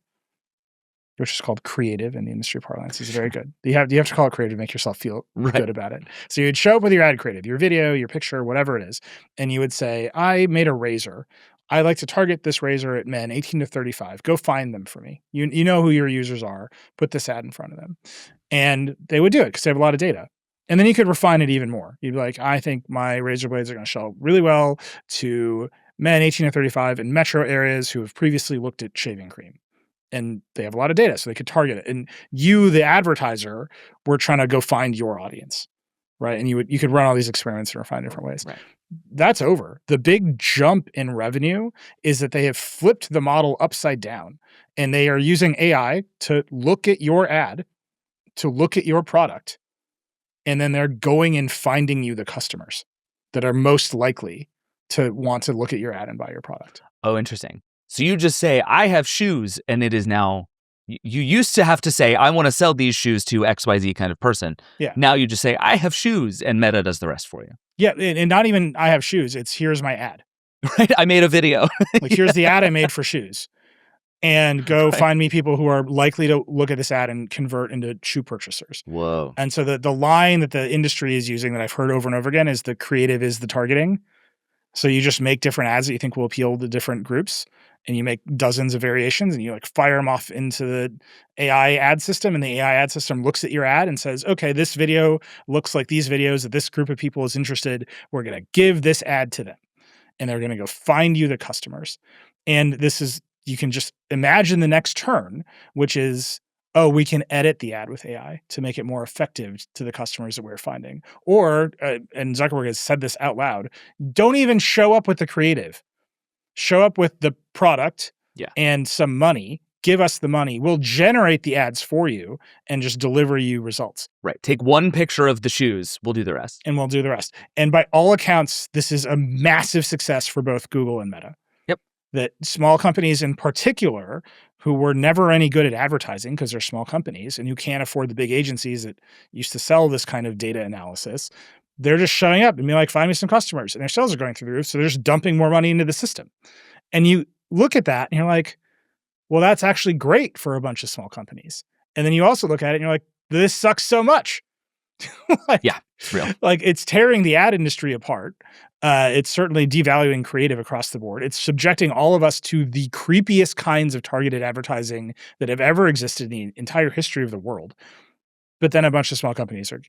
which is called creative in the industry parlance, is very good. You have to call it creative to make yourself feel good about it. So you'd show up with your ad creative, your video, your picture, whatever it is, and you would say, I made a razor. I like to target this razor at men 18 to 35. Go find them for me. You know who your users are. Put this ad in front of them. And they would do it because they have a lot of data. And then you could refine it even more. You'd be like, I think my razor blades are going to sell really well to men 18 to 35 in metro areas who have previously looked at shaving cream. And they have a lot of data, so they could target it. And you, the advertiser, were trying to go find your audience, right? And you could run all these experiments and refine different ways. Right. That's over. The big jump in revenue is that they have flipped the model upside down, and they are using AI to look at your ad, to look at your product, and then they're going and finding you the customers that are most likely to want to look at your ad and buy your product. Oh, interesting. So you just say, I have shoes, and it is now, you used to have to say, I want to sell these shoes to XYZ kind of person. Yeah. Now you just say, I have shoes, and Meta does the rest for you. Yeah, and not even I have shoes. It's here's my ad. Right? I made a video. Like, here's the ad I made for shoes. And go find me people who are likely to look at this ad and convert into shoe purchasers. Whoa. And so the line that the industry is using that I've heard over and over again is the creative is the targeting. So you just make different ads that you think will appeal to different groups, and you make dozens of variations, and you like fire them off into the AI ad system, and the AI ad system looks at your ad and says, okay, this video looks like these videos that this group of people is interested. We're going to give this ad to them, and they're going to go find you the customers. And this is, you can just imagine the next turn, which is, oh, we can edit the ad with AI to make it more effective to the customers that we're finding. Or, and Zuckerberg has said this out loud, don't even show up with the creative. Show up with the product and some money. Give us the money. We'll generate the ads for you and just deliver you results. Right. Take one picture of the shoes. We'll do the rest. And we'll do the rest. And by all accounts, this is a massive success for both Google and Meta. Yep. That small companies in particular, who were never any good at advertising because they're small companies and who can't afford the big agencies that used to sell this kind of data analysis, they're just showing up and being like, find me some customers. And their sales are going through the roof. So they're just dumping more money into the system. And you look at that and you're like, well, that's actually great for a bunch of small companies. And then you also look at it and you're like, this sucks so much. Yeah, it's real. Like, it's tearing the ad industry apart. It's certainly devaluing creative across the board. It's subjecting all of us to the creepiest kinds of targeted advertising that have ever existed in the entire history of the world. But then a bunch of small companies are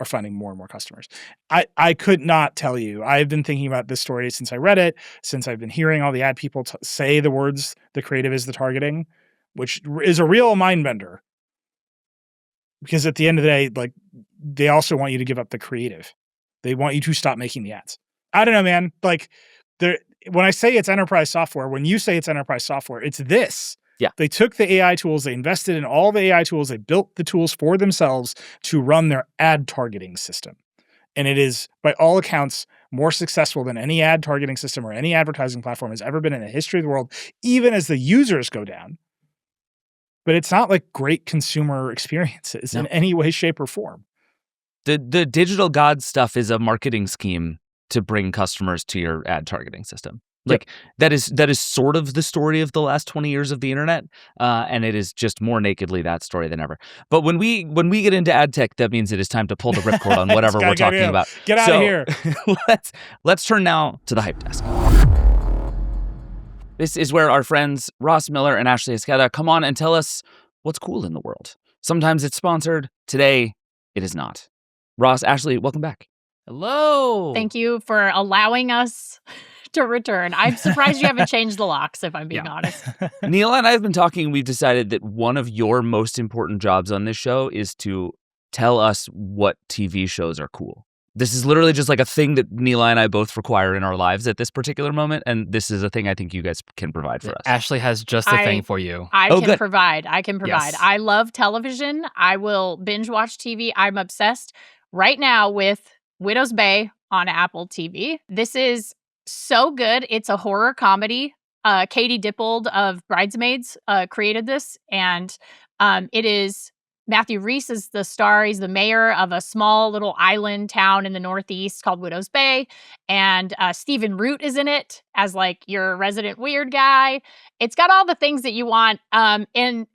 finding more and more customers. I could not tell you. I've been thinking about this story since I read it, since I've been hearing all the ad people say the words, the creative is the targeting, which is a real mind bender. Because at the end of the day, like, they also want you to give up the creative. They want you to stop making the ads. I don't know, man. Like, when I say it's enterprise software, when you say it's enterprise software, it's this. Yeah. They took the AI tools, they invested in all the AI tools, they built the tools for themselves to run their ad targeting system. And it is, by all accounts, more successful than any ad targeting system or any advertising platform has ever been in the history of the world, even as the users go down. But it's not like great consumer experiences in any way, shape, or form. The digital god stuff is a marketing scheme to bring customers to your ad targeting system. Like, that is sort of the story of the last 20 years of the internet, and it is just more nakedly that story than ever. But when we get into ad tech, that means it is time to pull the ripcord on whatever we're talking about. Get out of here. Let's turn now to the Hype Desk. This is where our friends Ross Miller and Ashley Escada come on and tell us what's cool in the world. Sometimes it's sponsored. Today, it is not. Ross, Ashley, welcome back. Hello. Thank you for allowing us to return. I'm surprised you haven't changed the locks, if I'm being honest. Nilay and I have been talking. We've decided that one of your most important jobs on this show is to tell us what TV shows are cool. This is literally just like a thing that Nilay and I both require in our lives at this particular moment, and this is a thing I think you guys can provide for us. Ashley has just a thing for you. I can good. provide. Yes. I love television. I will binge watch TV. I'm obsessed right now with Widow's Bay on Apple TV. This is so good. It's a horror comedy. Katie Dippold of Bridesmaids created this, and it is Matthew Rhys is the star. He's the mayor of a small little island town in the Northeast called Widow's Bay. And Stephen Root is in it as like your resident weird guy. It's got all the things that you want. And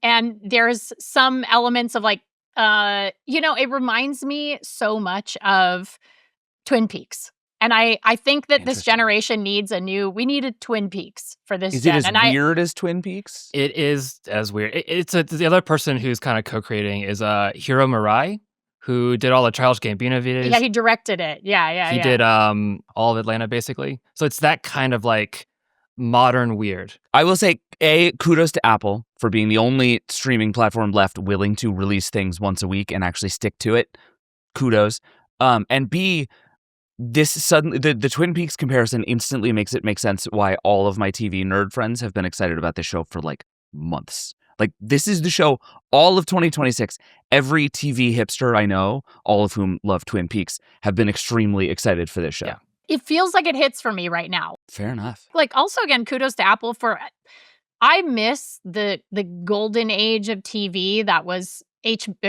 there's some elements of like, it reminds me so much of Twin Peaks. And I think that this generation needs we need a Twin Peaks for this Is gen. it as weird as Twin Peaks? It is as weird. The other person who's kind of co-creating is Hiro Murai, who did all the Charles Gambino videos. Yeah, he directed it. Yeah. He did all of Atlanta, basically. So it's that kind of like modern weird. I will say, kudos to Apple for being the only streaming platform left willing to release things once a week and actually stick to it. Kudos. And B, this suddenly the Twin Peaks comparison instantly makes it make sense why all of my TV nerd friends have been excited about this show for like months. Like, this is the show all of 2026. Every TV hipster I know, all of whom love Twin Peaks, have been extremely excited for this show. Yeah. It feels like it hits for me right now. Fair enough. Like, also, again, kudos to Apple for... I miss the golden age of TV that was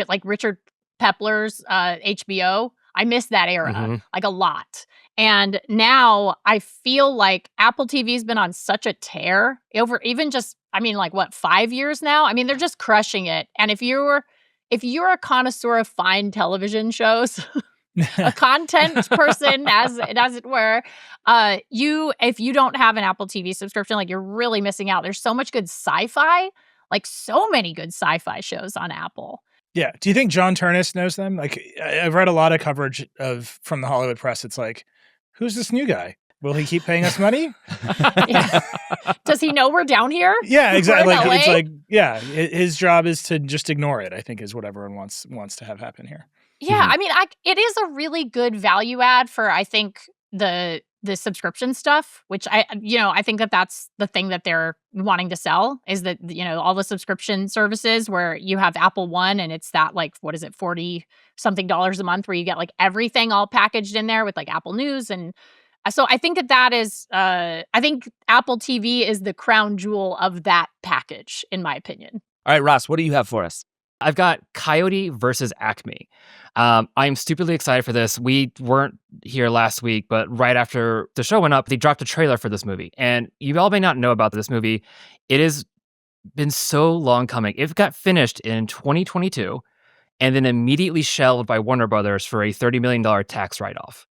like Richard Pepler's HBO. I miss that era, like a lot. And now I feel like Apple TV's been on such a tear over even just, 5 years now? I mean, they're just crushing it. And if you're a connoisseur of fine television shows, a content person, as it were, if you don't have an Apple TV subscription, like, you're really missing out. There's so much good sci-fi, like so many good sci-fi shows on Apple. Yeah. Do you think John Turnus knows them? Like, I've read a lot of coverage from the Hollywood press. It's like, who's this new guy? Will he keep paying us money? Does he know we're down here? Yeah, exactly. We're in Like, it's LA? like, yeah, his job is to just ignore it, I think, is what everyone wants to have happen here. Yeah, I mean, it is a really good value add for, I think, the subscription stuff, which I think that's the thing that they're wanting to sell, is that, all the subscription services where you have Apple One and it's that, like, what is it, $40 something a month, where you get like everything all packaged in there with like Apple News. And so I think that is, I think Apple TV is the crown jewel of that package, in my opinion. All right, Ross, what do you have for us? I've got Coyote versus Acme. I'm stupidly excited for this. We weren't here last week, but right after the show went up, they dropped a trailer for this movie. And you all may not know about this movie. It has been so long coming. It got finished in 2022 and then immediately shelved by Warner Brothers for a $30 million tax write-off.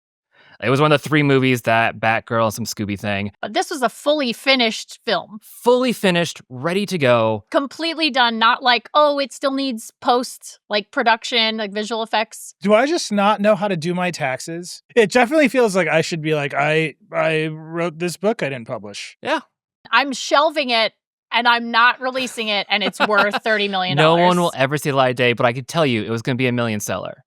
It was one of the 3 movies that Batgirl and some Scooby thing. But this was a fully finished film. Fully finished, ready to go. Completely done, not like, oh, it still needs post, like, production, like visual effects. Do I just not know how to do my taxes? It definitely feels like I should be like, I wrote this book I didn't publish. Yeah. I'm shelving it and I'm not releasing it, and it's worth $30 million. No one will ever see the light of day, but I could tell you it was going to be a $1 million seller.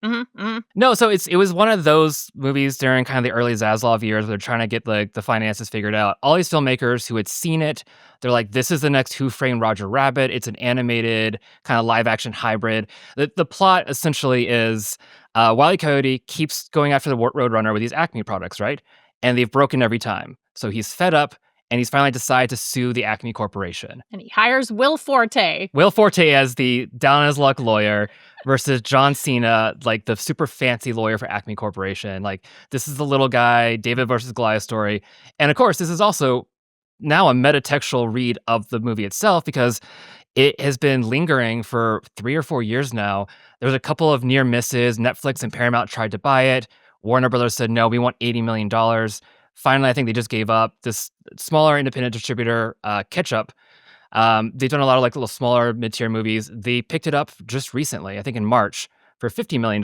No, so it was one of those movies during kind of the early Zaslav years where they're trying to get the finances figured out. All these filmmakers who had seen it, they're like, this is the next Who Framed Roger Rabbit. It's an animated kind of live action hybrid. The plot essentially is Wile E. Coyote keeps going after the Roadrunner with these Acme products, right? And they've broken every time. So he's fed up. And he's finally decided to sue the Acme Corporation. And he hires Will Forte. Will Forte as the down-on-his-luck lawyer versus John Cena, like the super fancy lawyer for Acme Corporation. Like, this is the little guy, David versus Goliath story. And of course, this is also now a metatextual read of the movie itself, because it has been lingering for 3 or 4 years now. There was a couple of near misses. Netflix and Paramount tried to buy it. Warner Brothers said, no, we want $80 million. Finally, I think they just gave up. This smaller independent distributor, Ketchup, they've done a lot of like little smaller mid-tier movies. They picked it up just recently, I think in March, for $50 million.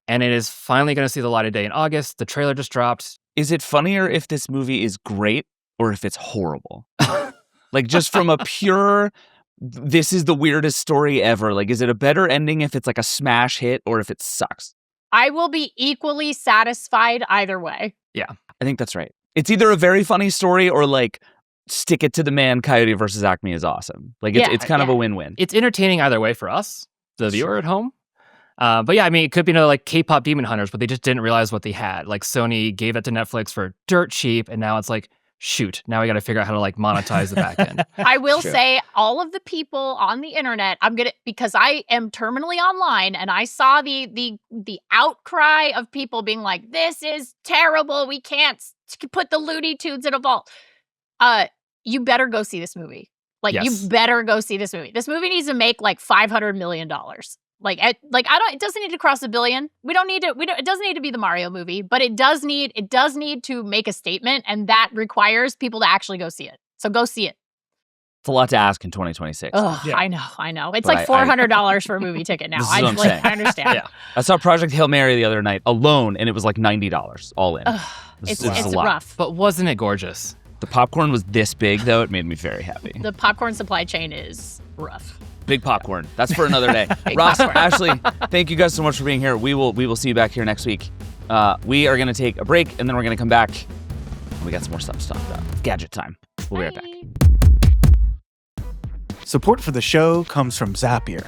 And it is finally going to see the light of day in August. The trailer just dropped. Is it funnier if this movie is great or if it's horrible? Like, just from a pure, this is the weirdest story ever. Like, is it a better ending if it's like a smash hit or if it sucks? I will be equally satisfied either way. Yeah. I think that's right. It's either a very funny story or like, stick it to the man, Coyote versus Acme is awesome. Like, it's kind of a win-win. It's entertaining either way for us, the viewer at home. But yeah, I mean, it could be another like K-pop Demon Hunters, but they just didn't realize what they had. Like, Sony gave it to Netflix for dirt cheap, and now it's like, shoot, now we got to figure out how to like monetize the back end. I will say, all of the people on the internet, because I am terminally online, and I saw the outcry of people being like, this is terrible, we can't put the Looney Tunes in a vault. You better go see this movie. Like, Yes. You better go see this movie. This movie needs to make like $500 million. It doesn't need to cross $1 billion. It doesn't need to be the Mario movie, but it does need to make a statement, and that requires people to actually go see it. So go see it. It's a lot to ask in 2026. Oh, yeah. I know. It's but like $400 for a movie ticket now. I understand. Yeah. I saw Project Hail Mary the other night alone, and it was like $90 all in. It's rough. But wasn't it gorgeous? The popcorn was this big, though. It made me very happy. The popcorn supply chain is rough. Big popcorn. That's for another day. Ross, Ashley, thank you guys so much for being here. We will see you back here next week. We are going to take a break, and then we're going to come back. We got some more stuff to talk about. Gadget time. We'll be right back. Support for the show comes from Zapier.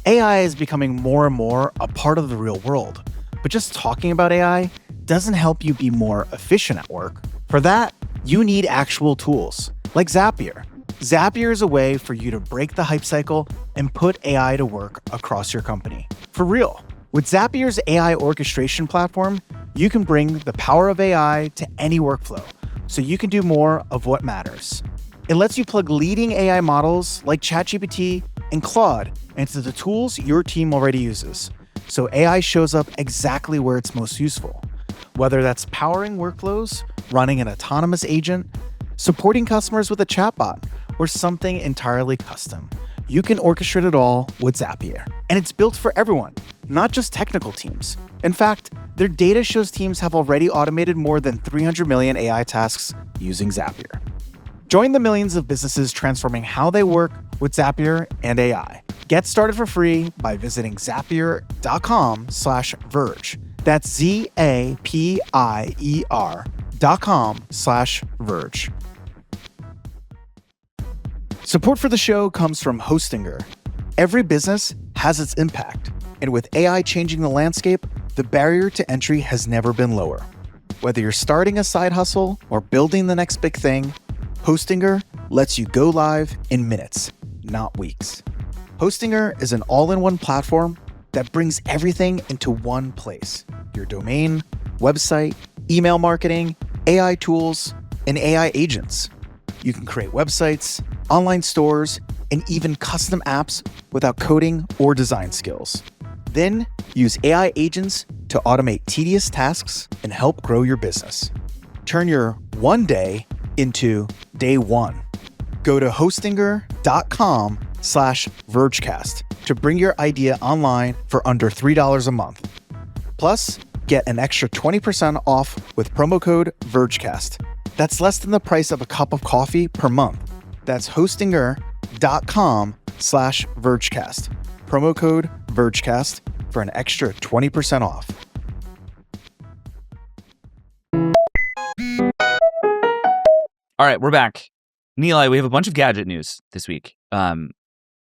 AI is becoming more and more a part of the real world. But just talking about AI doesn't help you be more efficient at work. For that, you need actual tools, like Zapier. Zapier is a way for you to break the hype cycle and put AI to work across your company. For real. With Zapier's AI orchestration platform, you can bring the power of AI to any workflow, so you can do more of what matters. It lets you plug leading AI models like ChatGPT and Claude into the tools your team already uses, so AI shows up exactly where it's most useful. Whether that's powering workflows, running an autonomous agent, supporting customers with a chatbot, or something entirely custom, you can orchestrate it all with Zapier. And it's built for everyone, not just technical teams. In fact, their data shows teams have already automated more than 300 million AI tasks using Zapier. Join the millions of businesses transforming how they work with Zapier and AI. Get started for free by visiting zapier.com/verge. That's ZAPIER.com/verge. Support for the show comes from Hostinger. Every business has its impact, and with AI changing the landscape, the barrier to entry has never been lower. Whether you're starting a side hustle or building the next big thing, Hostinger lets you go live in minutes, not weeks. Hostinger is an all-in-one platform that brings everything into one place: your domain, website, email marketing, AI tools, and AI agents. You can create websites, online stores, and even custom apps without coding or design skills. Then use AI agents to automate tedious tasks and help grow your business. Turn your one day into day one. Go to hostinger.com/Vergecast to bring your idea online for under $3 a month. Plus, get an extra 20% off with promo code Vergecast. That's less than the price of a cup of coffee per month. That's hostinger.com/Vergecast. Promo code Vergecast for an extra 20% off. All right, we're back. Nilay, we have a bunch of gadget news this week.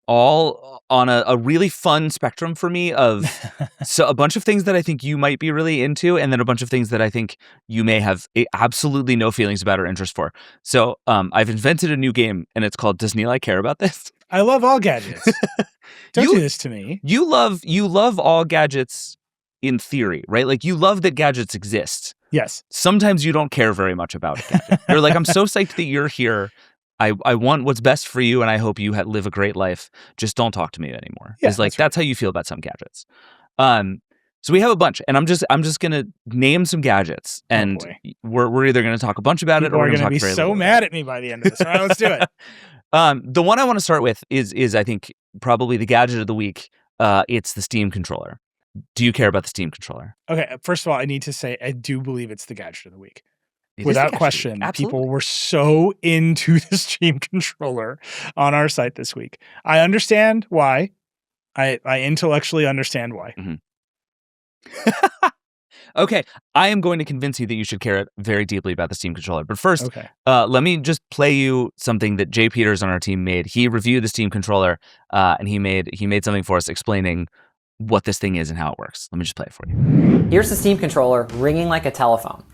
All on a really fun spectrum for me of so a bunch of things that I think you might be really into, and then a bunch of things that I think you may have absolutely no feelings about or interest for. So I've invented a new game, and it's called Does Nilay Care About This? I love all gadgets. Don't do this to me. You love all gadgets in theory, right? Like you love that gadgets exist. Yes. Sometimes you don't care very much about a gadget. You're like, I'm so psyched that you're here. I want what's best for you, and I hope you live a great life. Just don't talk to me anymore. Yeah, it's like that's how you feel about some gadgets. So we have a bunch, and I'm just gonna name some gadgets, and we're either gonna talk a bunch about it, or we're gonna talk very little. People are gonna be so mad at me by the end of this. All right, let's do it. The one I want to start with is I think probably the gadget of the week. It's the Steam controller. Do you care about the Steam controller? Okay, first of all, I need to say I do believe it's the gadget of the week. Without question, people were so into the Steam controller on our site this week. I understand why. I intellectually understand why. Mm-hmm. Okay, I am going to convince you that you should care very deeply about the Steam controller. But first, let me just play you something that Jay Peters on our team made. He reviewed the Steam controller, and he made something for us explaining what this thing is and how it works. Let me just play it for you. Here's the Steam controller ringing like a telephone.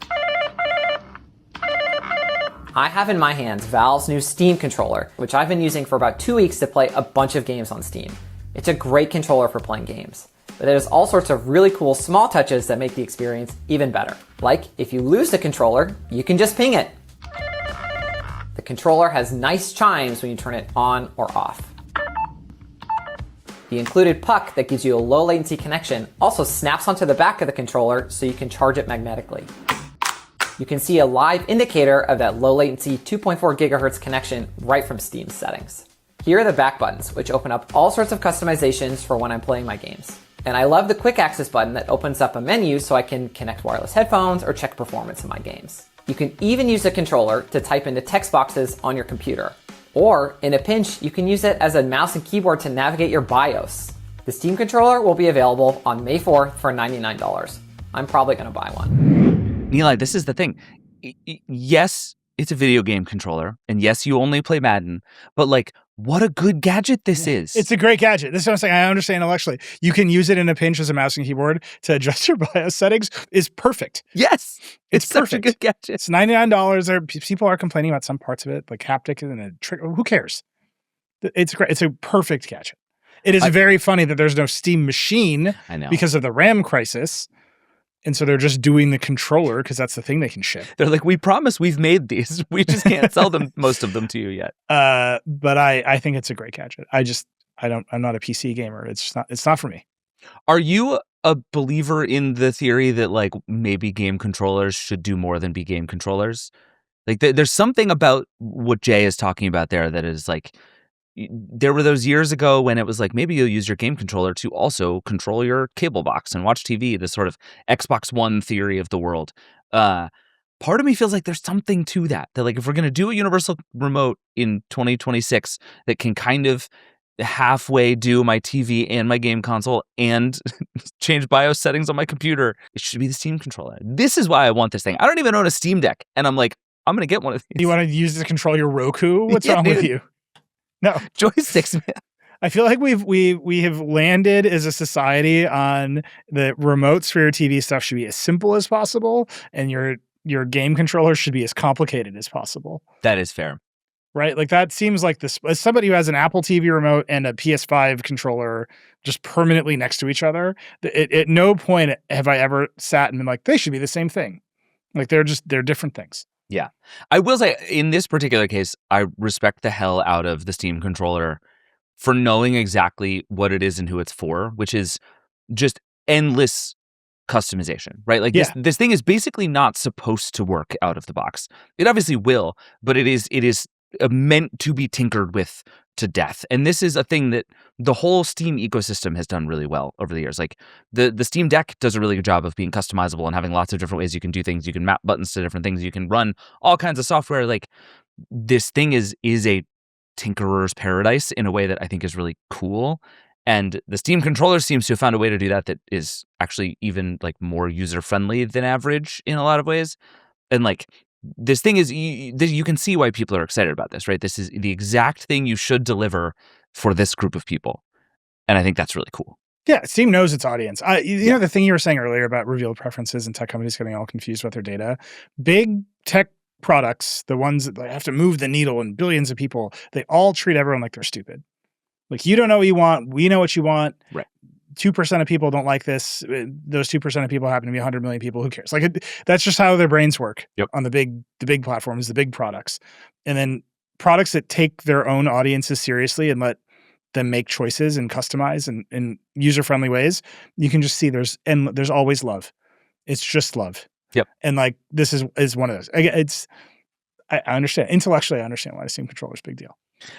I have in my hands Valve's new Steam controller, which I've been using for about 2 weeks to play a bunch of games on Steam. It's a great controller for playing games, but there's all sorts of really cool small touches that make the experience even better. Like, if you lose the controller, you can just ping it. The controller has nice chimes when you turn it on or off. The included puck that gives you a low latency connection also snaps onto the back of the controller so you can charge it magnetically. You can see a live indicator of that low latency 2.4 gigahertz connection right from Steam's settings. Here are the back buttons, which open up all sorts of customizations for when I'm playing my games. And I love the quick access button that opens up a menu so I can connect wireless headphones or check performance in my games. You can even use the controller to type into text boxes on your computer. Or, in a pinch, you can use it as a mouse and keyboard to navigate your BIOS. The Steam controller will be available on May 4th for $99. I'm probably going to buy one. Nilay, this is the thing. Yes, it's a video game controller, and yes, you only play Madden, but like, what a good gadget this is. It's a great gadget. This is what I'm saying. I understand intellectually. You can use it in a pinch as a mouse and keyboard to adjust your BIOS settings. Is perfect. Yes. It's such perfect. a good gadget. It's $99. People are complaining about some parts of it, like haptic and a trick. Who cares? It's great. It's a perfect gadget. It is very funny that there's no Steam machine because of the RAM crisis. And so they're just doing the controller because that's the thing they can ship. They're like, we promise we've made these. We just can't sell them, most of them to you yet. But I think it's a great gadget. I'm not a PC gamer. It's not for me. Are you a believer in the theory that like maybe game controllers should do more than be game controllers? Like there's something about what Jay is talking about there that is like, there were those years ago when it was like, maybe you'll use your game controller to also control your cable box and watch TV, this sort of Xbox One theory of the world. Part of me feels like there's something to that like if we're going to do a universal remote in 2026 that can kind of halfway do my TV and my game console and change BIOS settings on my computer, it should be the Steam controller. This is why I want this thing. I don't even own a Steam Deck, and I'm like, I'm going to get one of these. You want to use it to control your Roku? What's wrong with you? No. Joysticks, man. I feel like we have landed as a society on the remotes for your TV stuff should be as simple as possible, and your game controller should be as complicated as possible. That is fair. Right? Like that seems like this, as somebody who has an Apple TV remote and a PS5 controller just permanently next to each other, at no point have I ever sat and been like, they should be the same thing. Like they're different things. Yeah. I will say, in this particular case, I respect the hell out of the Steam controller for knowing exactly what it is and who it's for, which is just endless customization, right? Like this thing is basically not supposed to work out of the box. It obviously will, but it is meant to be tinkered with to death. And this is a thing that the whole Steam ecosystem has done really well over the years. Like the Steam Deck does a really good job of being customizable and having lots of different ways you can do things. You can map buttons to different things. You can run all kinds of software. Like this thing is a tinkerer's paradise in a way that I think is really cool. And the Steam controller seems to have found a way to do that is actually even like more user-friendly than average in a lot of ways. And like this thing is, you can see why people are excited about this, right? This is the exact thing you should deliver for this group of people. And I think that's really cool. Yeah, Steam knows its audience. You know, the thing you were saying earlier about revealed preferences and tech companies getting all confused with their data, big tech products, the ones that have to move the needle and billions of people, they all treat everyone like they're stupid. Like, you don't know what you want. We know what you want. Right. 2% of people don't like this. Those 2% of people happen to be 100 million people. Who cares? Like that's just how their brains work on the big platforms, the big products. And then products that take their own audiences seriously and let them make choices and customize in user-friendly ways. You can just see there's always love. It's just love. Yep. And like this is one of those. I understand intellectually. I understand why the Steam controller is a big deal.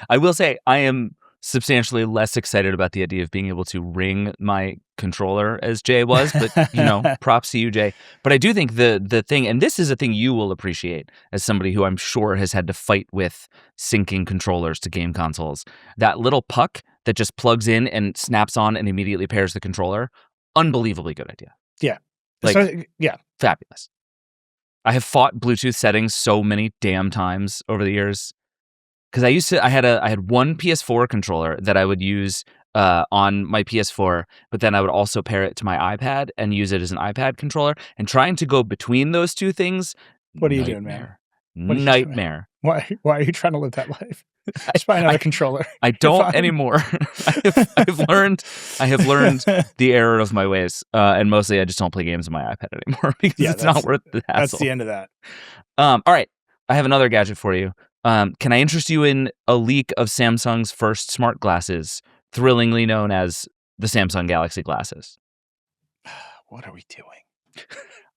I will say I am substantially less excited about the idea of being able to ring my controller as Jay was, but props to you, Jay. But I do think the thing, and this is a thing you will appreciate as somebody who I'm sure has had to fight with syncing controllers to game consoles, that little puck that just plugs in and snaps on and immediately pairs the controller, unbelievably good idea. Yeah. Fabulous. I have fought Bluetooth settings so many damn times over the years. Because I had one PS4 controller that I would use on my PS4, but then I would also pair it to my iPad and use it as an iPad controller. And trying to go between those two things, what are you doing, man? Nightmare. Why are you trying to live that life? Just buy another controller. I don't anymore. I have learned the error of my ways, and mostly I just don't play games on my iPad anymore because it's not worth the hassle. That's the end of that. All right, I have another gadget for you. Can I interest you in a leak of Samsung's first smart glasses thrillingly known as the Samsung Galaxy glasses. What are we doing?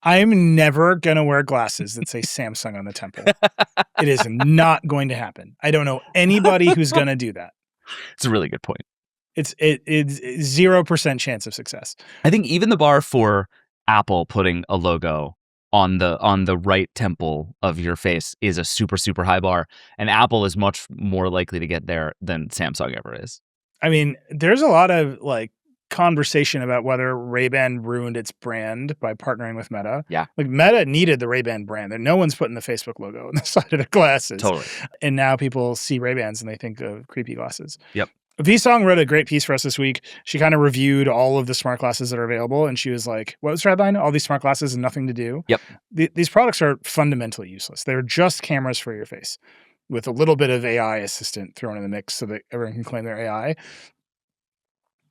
I'm never going to wear glasses that say Samsung on the temple. It is not going to happen. I don't know anybody who's going to do that. It's a really good point. It's 0% chance of success. I think even the bar for Apple putting a logo on the right temple of your face is a super, super high bar. And Apple is much more likely to get there than Samsung ever is. I mean, there's a lot of like conversation about whether Ray-Ban ruined its brand by partnering with Meta. Yeah. Like Meta needed the Ray-Ban brand. And no one's putting the Facebook logo on the side of the glasses. Totally. And now people see Ray-Bans and they think of creepy glasses. Yep. V-Song wrote a great piece for us this week. She kind of reviewed all of the smart glasses that are available. And she was like, what was her headline? All these smart glasses and nothing to do. Yep. These products are fundamentally useless. They're just cameras for your face with a little bit of AI assistant thrown in the mix so that everyone can claim their AI.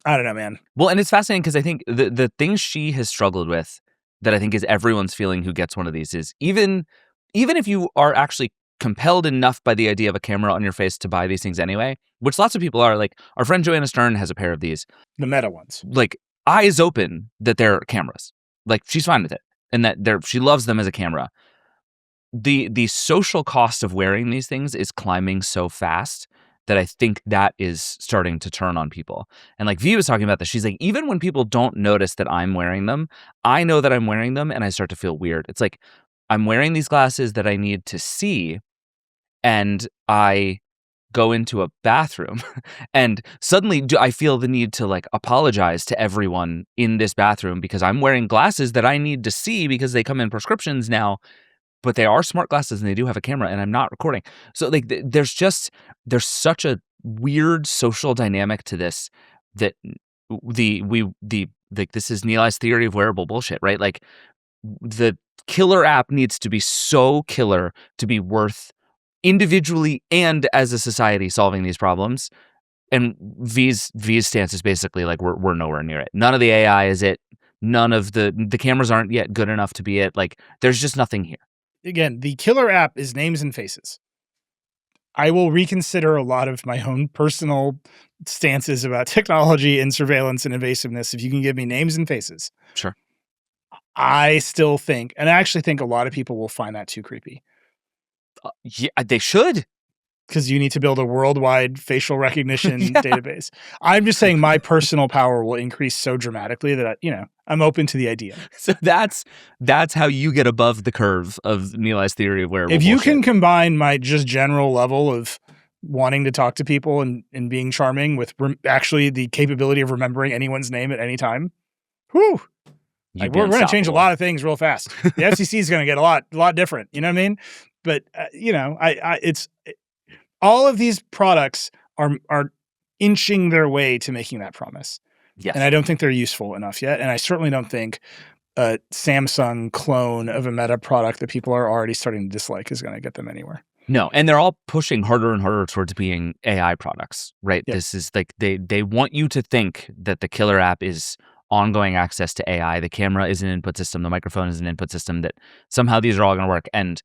I don't know, man. Well, and it's fascinating because I think the thing she has struggled with that I think is everyone's feeling who gets one of these is even if you are actually compelled enough by the idea of a camera on your face to buy these things anyway, which lots of people are, like our friend Joanna Stern has a pair of these. The Meta ones. Like eyes open that they're cameras. Like she's fine with it and that she loves them as a camera. The social cost of wearing these things is climbing so fast that I think that is starting to turn on people. And like V was talking about this, she's like, even when people don't notice that I'm wearing them, I know that I'm wearing them and I start to feel weird. It's like I'm wearing these glasses that I need to see and I go into a bathroom and suddenly I feel the need to like apologize to everyone in this bathroom because I'm wearing glasses that I need to see because they come in prescriptions now. But they are smart glasses and they do have a camera and I'm not recording. So like there's such a weird social dynamic to this that this is Nilay's theory of wearable bullshit, right? Like the killer app needs to be so killer to be worth individually and as a society solving these problems. And V's stance is basically like we're nowhere near it. None of the AI is it. None of the cameras aren't yet good enough to be it. Like there's just nothing here. Again, the killer app is names and faces. I will reconsider a lot of my own personal stances about technology and surveillance and invasiveness if you can give me names and faces. Sure. I still think, and I actually think a lot of people will find that too creepy. Yeah, they should. Because you need to build a worldwide facial recognition database. I'm just saying my personal power will increase so dramatically that, I'm open to the idea. So that's how you get above the curve of Nilay's theory of wearable If you bullshit. can combine my just general level of wanting to talk to people and being charming with actually the capability of remembering anyone's name at any time, whew. Like, we're going to change a lot of things real fast. The FCC is going to get a lot different. You know what I mean? But, all of these products are inching their way to making that promise. Yes. And I don't think they're useful enough yet. And I certainly don't think a Samsung clone of a Meta product that people are already starting to dislike is going to get them anywhere. No, and they're all pushing harder and harder towards being AI products, right? Yep. This is like they want you to think that the killer app is ongoing access to AI. The camera is an input system. The microphone is an input system, that somehow these are all going to work. And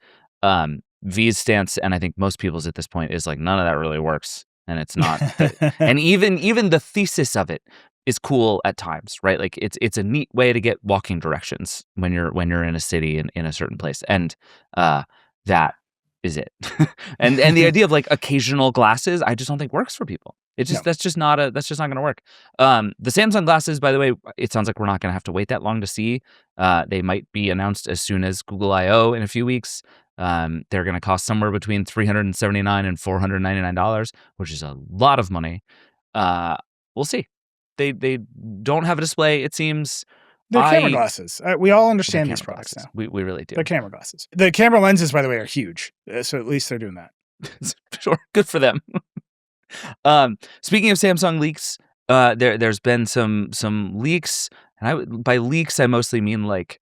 V's stance, and I think most people's at this point, is like none of that really works, and it's not. And even the thesis of it is cool at times, right? Like it's a neat way to get walking directions when you're in a city in a certain place, and that is it. and the idea of like occasional glasses, I just don't think works for people. It's just that's just not going to work. The Samsung glasses, by the way, it sounds like we're not going to have to wait that long to see. They might be announced as soon as Google I/O in a few weeks. They're going to cost somewhere between $379 and $499, which is a lot of money. We'll see. They don't have a display, it seems. They're camera glasses. We all understand these products glasses. now. We really do. They're camera glasses. The camera lenses, by the way, are huge. So at least they're doing that. Sure. Good for them. Speaking of Samsung leaks, there's been some leaks, and by leaks I mostly mean like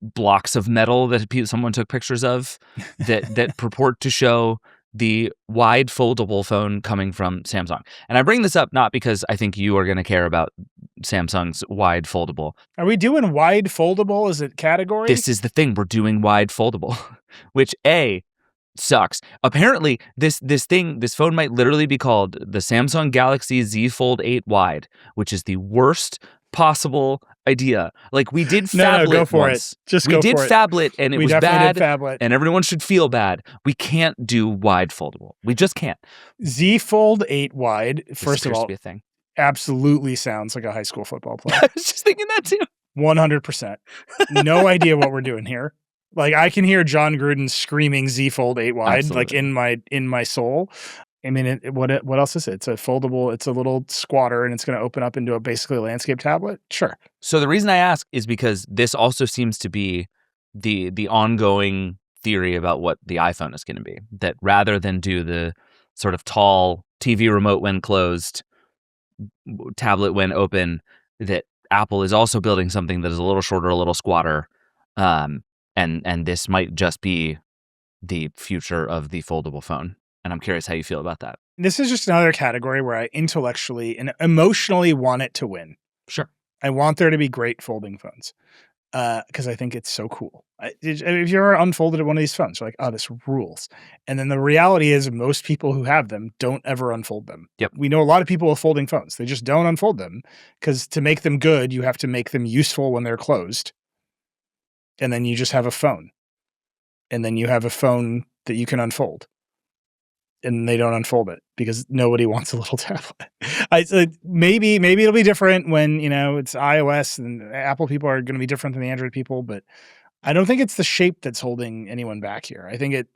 blocks of metal that someone took pictures of that purport to show the wide foldable phone coming from Samsung. And I bring this up not because I think you are going to care about Samsung's wide foldable. Are we doing wide foldable as a category? This is the thing. We're doing wide foldable, which sucks. Apparently, this phone might literally be called the Samsung Galaxy Z Fold 8 Wide, which is the worst possible idea. Like, we did phablet go for once. it. Just we go did for it. phablet and it We was definitely bad, did phablet. and everyone should feel bad. We can't do wide foldable. We just can't. Z Fold 8 Wide, This first of appears to all, be a thing. absolutely sounds like a high school football player. I was just thinking that too. 100%. No idea what we're doing here. Like, I can hear John Gruden screaming Z Fold 8 Wide, Absolutely. like in my soul. I mean, what else is it? It's a foldable, it's a little squatter, and it's going to open up into a basically landscape tablet? Sure. So the reason I ask is because this also seems to be the ongoing theory about what the iPhone is going to be. That rather than do the sort of tall TV remote when closed, tablet when open, that Apple is also building something that is a little shorter, a little squatter, and this might just be the future of the foldable phone. And I'm curious how you feel about that. This is just another category where I intellectually and emotionally want it to win. Sure. I want there to be great folding phones because I think it's so cool. If you ever unfolded one of these phones, you're like, oh, this rules. And then the reality is most people who have them don't ever unfold them. Yep. We know a lot of people with folding phones. They just don't unfold them because to make them good, you have to make them useful when they're closed. And then you just have a phone. And then you have a phone that you can unfold. And they don't unfold it because nobody wants a little tablet. Maybe it'll be different when, it's iOS and Apple people are going to be different than the Android people, but I don't think it's the shape that's holding anyone back here. I think it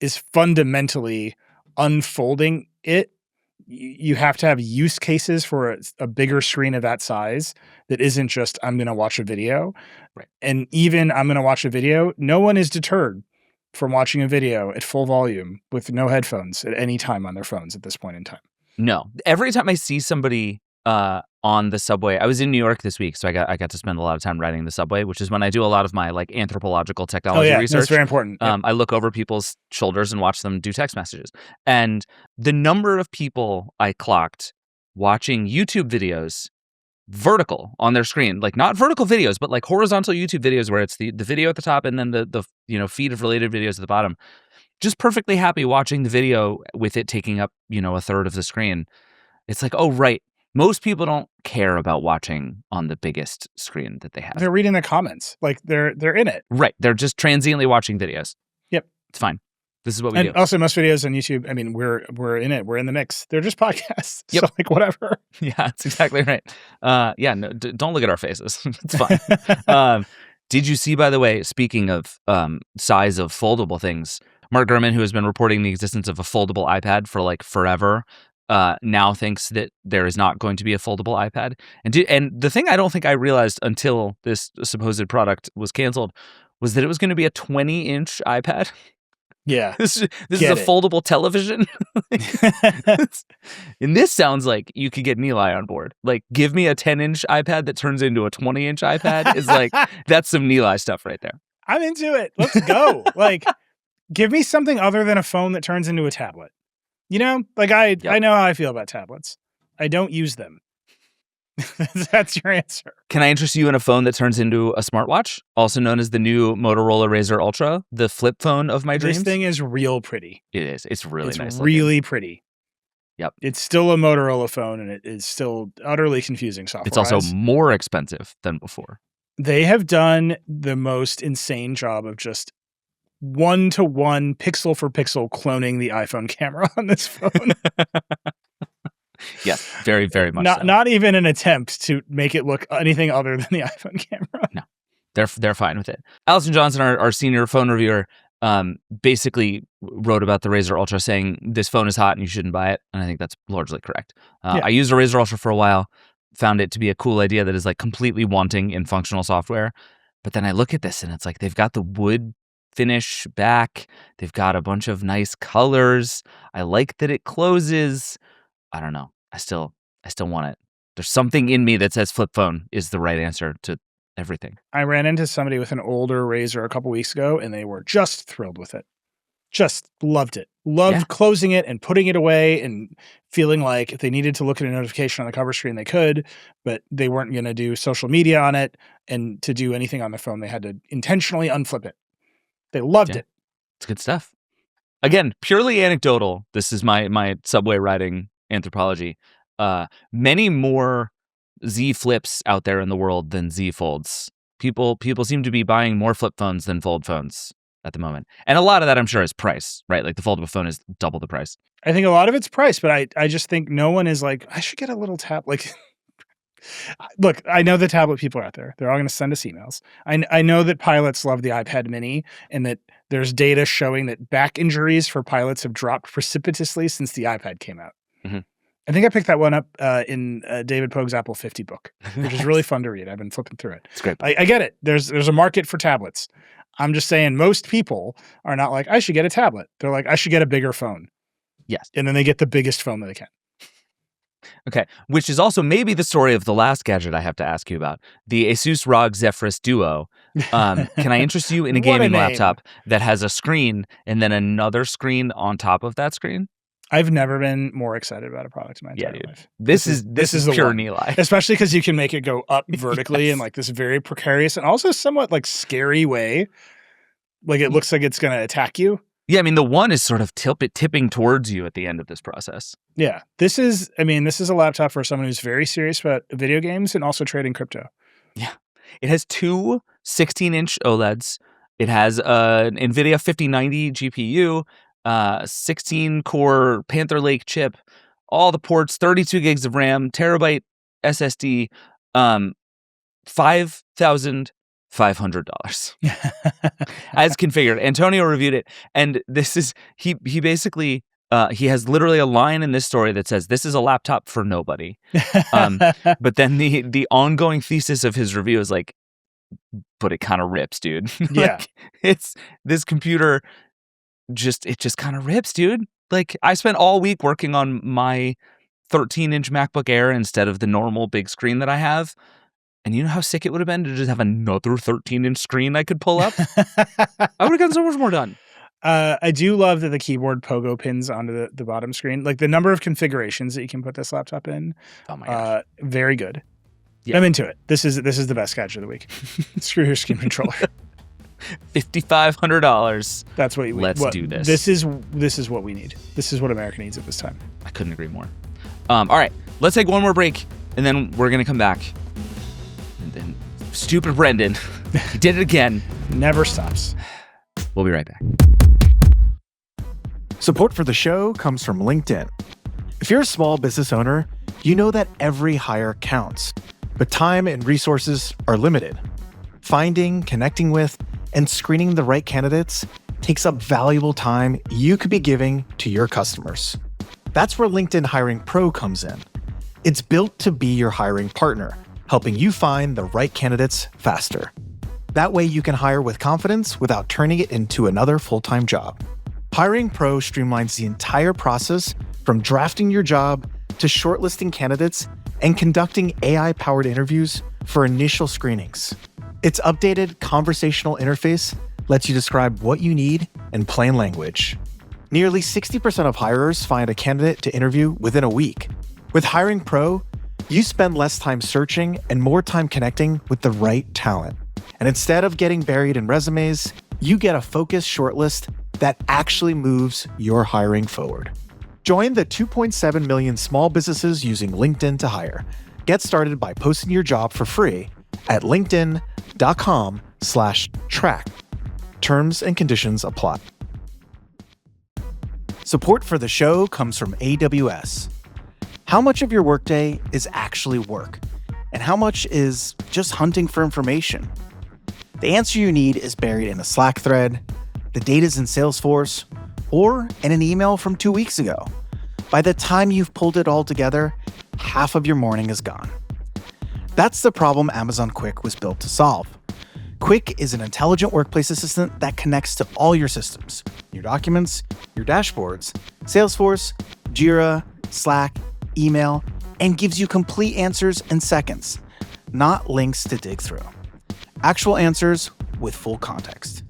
is fundamentally unfolding it. You have to have use cases for a bigger screen of that size that isn't just, I'm going to watch a video. Right. And even I'm going to watch a video, no one is deterred from watching a video at full volume with no headphones at any time on their phones at this point in time. No. Every time I see somebody on the subway, I was in New York this week, so I got to spend a lot of time riding the subway, which is when I do a lot of my like anthropological technology research. That's very important. I look over people's shoulders and watch them do text messages. And the number of people I clocked watching YouTube videos vertical on their screen, like not vertical videos, but like horizontal YouTube videos where it's the video at the top and then the feed of related videos at the bottom. Just perfectly happy watching the video with it taking up, a third of the screen. It's like, oh, right. Most people don't care about watching on the biggest screen that they have. They're reading the comments. Like they're in it. Right. They're just transiently watching videos. Yep. It's fine. This is what we do. And also most videos on YouTube, I mean, we're in it. We're in the mix. They're just podcasts. Yep. So like whatever. Yeah, that's exactly right. No, don't look at our faces. It's fine. Did you see, by the way, speaking of size of foldable things, Mark Gurman, who has been reporting the existence of a foldable iPad for like forever, now thinks that there is not going to be a foldable iPad. And the thing I don't think I realized until this supposed product was canceled was that it was going to be a 20-inch iPad. Yeah. This is a foldable television. And this sounds like you could get Nilay on board. Like, give me a 10-inch iPad that turns into a 20-inch iPad is like, that's some Nilay stuff right there. I'm into it. Let's go. Like, give me something other than a phone that turns into a tablet. I know how I feel about tablets. I don't use them. That's your answer. Can I interest you in a phone that turns into a smartwatch, also known as the new Motorola Razr Ultra, the flip phone of my dreams? This thing is real pretty. It is. It's really nice. It's really pretty. Yep. It's still a Motorola phone, and it is still utterly confusing software. It's also more expensive than before. They have done the most insane job of just one-to-one, pixel for pixel cloning the iPhone camera on this phone. Yes, very, very much so. Not even an attempt to make it look anything other than the iPhone camera. No, they're fine with it. Allison Johnson, our senior phone reviewer, basically wrote about the Razr Ultra saying this phone is hot and you shouldn't buy it. And I think that's largely correct. I used a Razr Ultra for a while, found it to be a cool idea that is like completely wanting in functional software. But then I look at this and it's like they've got the wood finish back. They've got a bunch of nice colors. I like that it closes. I don't know. I still want it. There's something in me that says flip phone is the right answer to everything. I ran into somebody with an older Razr a couple weeks ago, and they were just thrilled with it. Just loved it. Loved closing it and putting it away and feeling like if they needed to look at a notification on the cover screen, they could, but they weren't going to do social media on it. And to do anything on the phone, they had to intentionally unflip it. They loved it. It's good stuff. again, purely anecdotal. This is my subway riding anthropology. Many more Z Flips out there in the world than Z Folds. People seem to be buying more flip phones than fold phones at the moment. And a lot of that, I'm sure, is price, right? Like the foldable phone is double the price. I think a lot of it's price, but I just think no one is like, I should get a little tab. Like, look, I know the tablet people are out there. They're all going to send us emails. I know that pilots love the iPad mini and that there's data showing that back injuries for pilots have dropped precipitously since the iPad came out. Mhm. I think I picked that one up in David Pogue's Apple 50 book, which is really fun to read. I've been flipping through it. It's great. I get it. There's a market for tablets. I'm just saying most people are not like, I should get a tablet. They're like, I should get a bigger phone. Yes. And then they get the biggest phone that they can. Okay, which is also maybe the story of the last gadget I have to ask you about, the ASUS ROG Zephyrus Duo. Can I interest you in a What a gaming name. laptop that has a screen and then another screen on top of that screen? I've never been more excited about a product in my entire dude. life. This is the pure one. Nilay. Especially because you can make it go up vertically Yes. in like this very precarious and also somewhat like scary way. Like it looks like it's going to attack you. Yeah, I mean, the one is sort of tipping towards you at the end of this process. Yeah. This is a laptop for someone who's very serious about video games and also trading crypto. Yeah. It has two 16-inch OLEDs. It has an NVIDIA 5090 GPU, 16-core Panther Lake chip, all the ports, 32 gigs of RAM, terabyte SSD, $5,500 as configured. Antonio reviewed it, and this is he basically he has literally a line in this story that says this is a laptop for nobody. But then the ongoing thesis of his review is like, but it kind of rips, dude. Yeah. Like, it's this computer just kind of rips, dude. Like I spent all week working on my 13-inch MacBook Air instead of the normal big screen that I have. And you know how sick it would have been to just have another 13-inch screen I could pull up? I would have gotten so much more done. I do love that the keyboard pogo pins onto the bottom screen. Like the number of configurations that you can put this laptop in. Oh my gosh. Very good. Yeah. I'm into it. This is the best gadget of the week. Screw your screen controller. $5,500. That's what you Let's do this. This is what we need. This is what America needs at this time. I couldn't agree more. All right, let's take one more break, and then we're going to come back. And then stupid Brendan, he did it again. Never stops. We'll be right back. Support for the show comes from LinkedIn. If you're a small business owner, you know that every hire counts, but time and resources are limited. Finding, connecting with, and screening the right candidates takes up valuable time you could be giving to your customers. That's where LinkedIn Hiring Pro comes in. It's built to be your hiring partner, helping you find the right candidates faster. That way you can hire with confidence without turning it into another full-time job. Hiring Pro streamlines the entire process from drafting your job to shortlisting candidates and conducting AI-powered interviews for initial screenings. Its updated conversational interface lets you describe what you need in plain language. Nearly 60% of hirers find a candidate to interview within a week. With Hiring Pro, you spend less time searching and more time connecting with the right talent. And instead of getting buried in resumes, you get a focused shortlist that actually moves your hiring forward. Join the 2.7 million small businesses using LinkedIn to hire. Get started by posting your job for free at linkedin.com/track. Terms and conditions apply. Support for the show comes from AWS. How much of your workday is actually work? And how much is just hunting for information? The answer you need is buried in a Slack thread, the data's in Salesforce, or in an email from 2 weeks ago. By the time you've pulled it all together, half of your morning is gone. That's the problem Amazon Quick was built to solve. Quick is an intelligent workplace assistant that connects to all your systems, your documents, your dashboards, Salesforce, Jira, Slack, email, and gives you complete answers in seconds, not links to dig through. Actual answers with full context.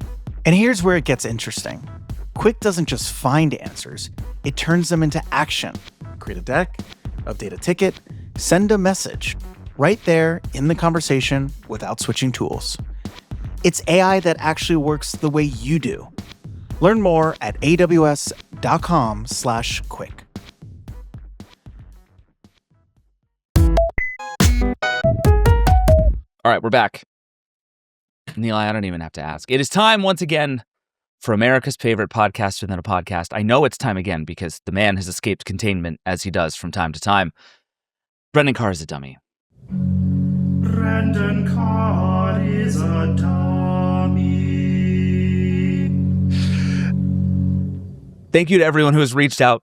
And here's where it gets interesting. Quick doesn't just find answers, it turns them into action. Create a deck, update a ticket, send a message, right there in the conversation without switching tools. It's AI that actually works the way you do. Learn more at aws.com/quick. All right, we're back. Nilay, I don't even have to ask. It is time once again for America's favorite podcast within a podcast. I know it's time again because the man has escaped containment as he does from time to time. Brendan Carr is a dummy. Brendan Carr is a dummy. Thank you to everyone who has reached out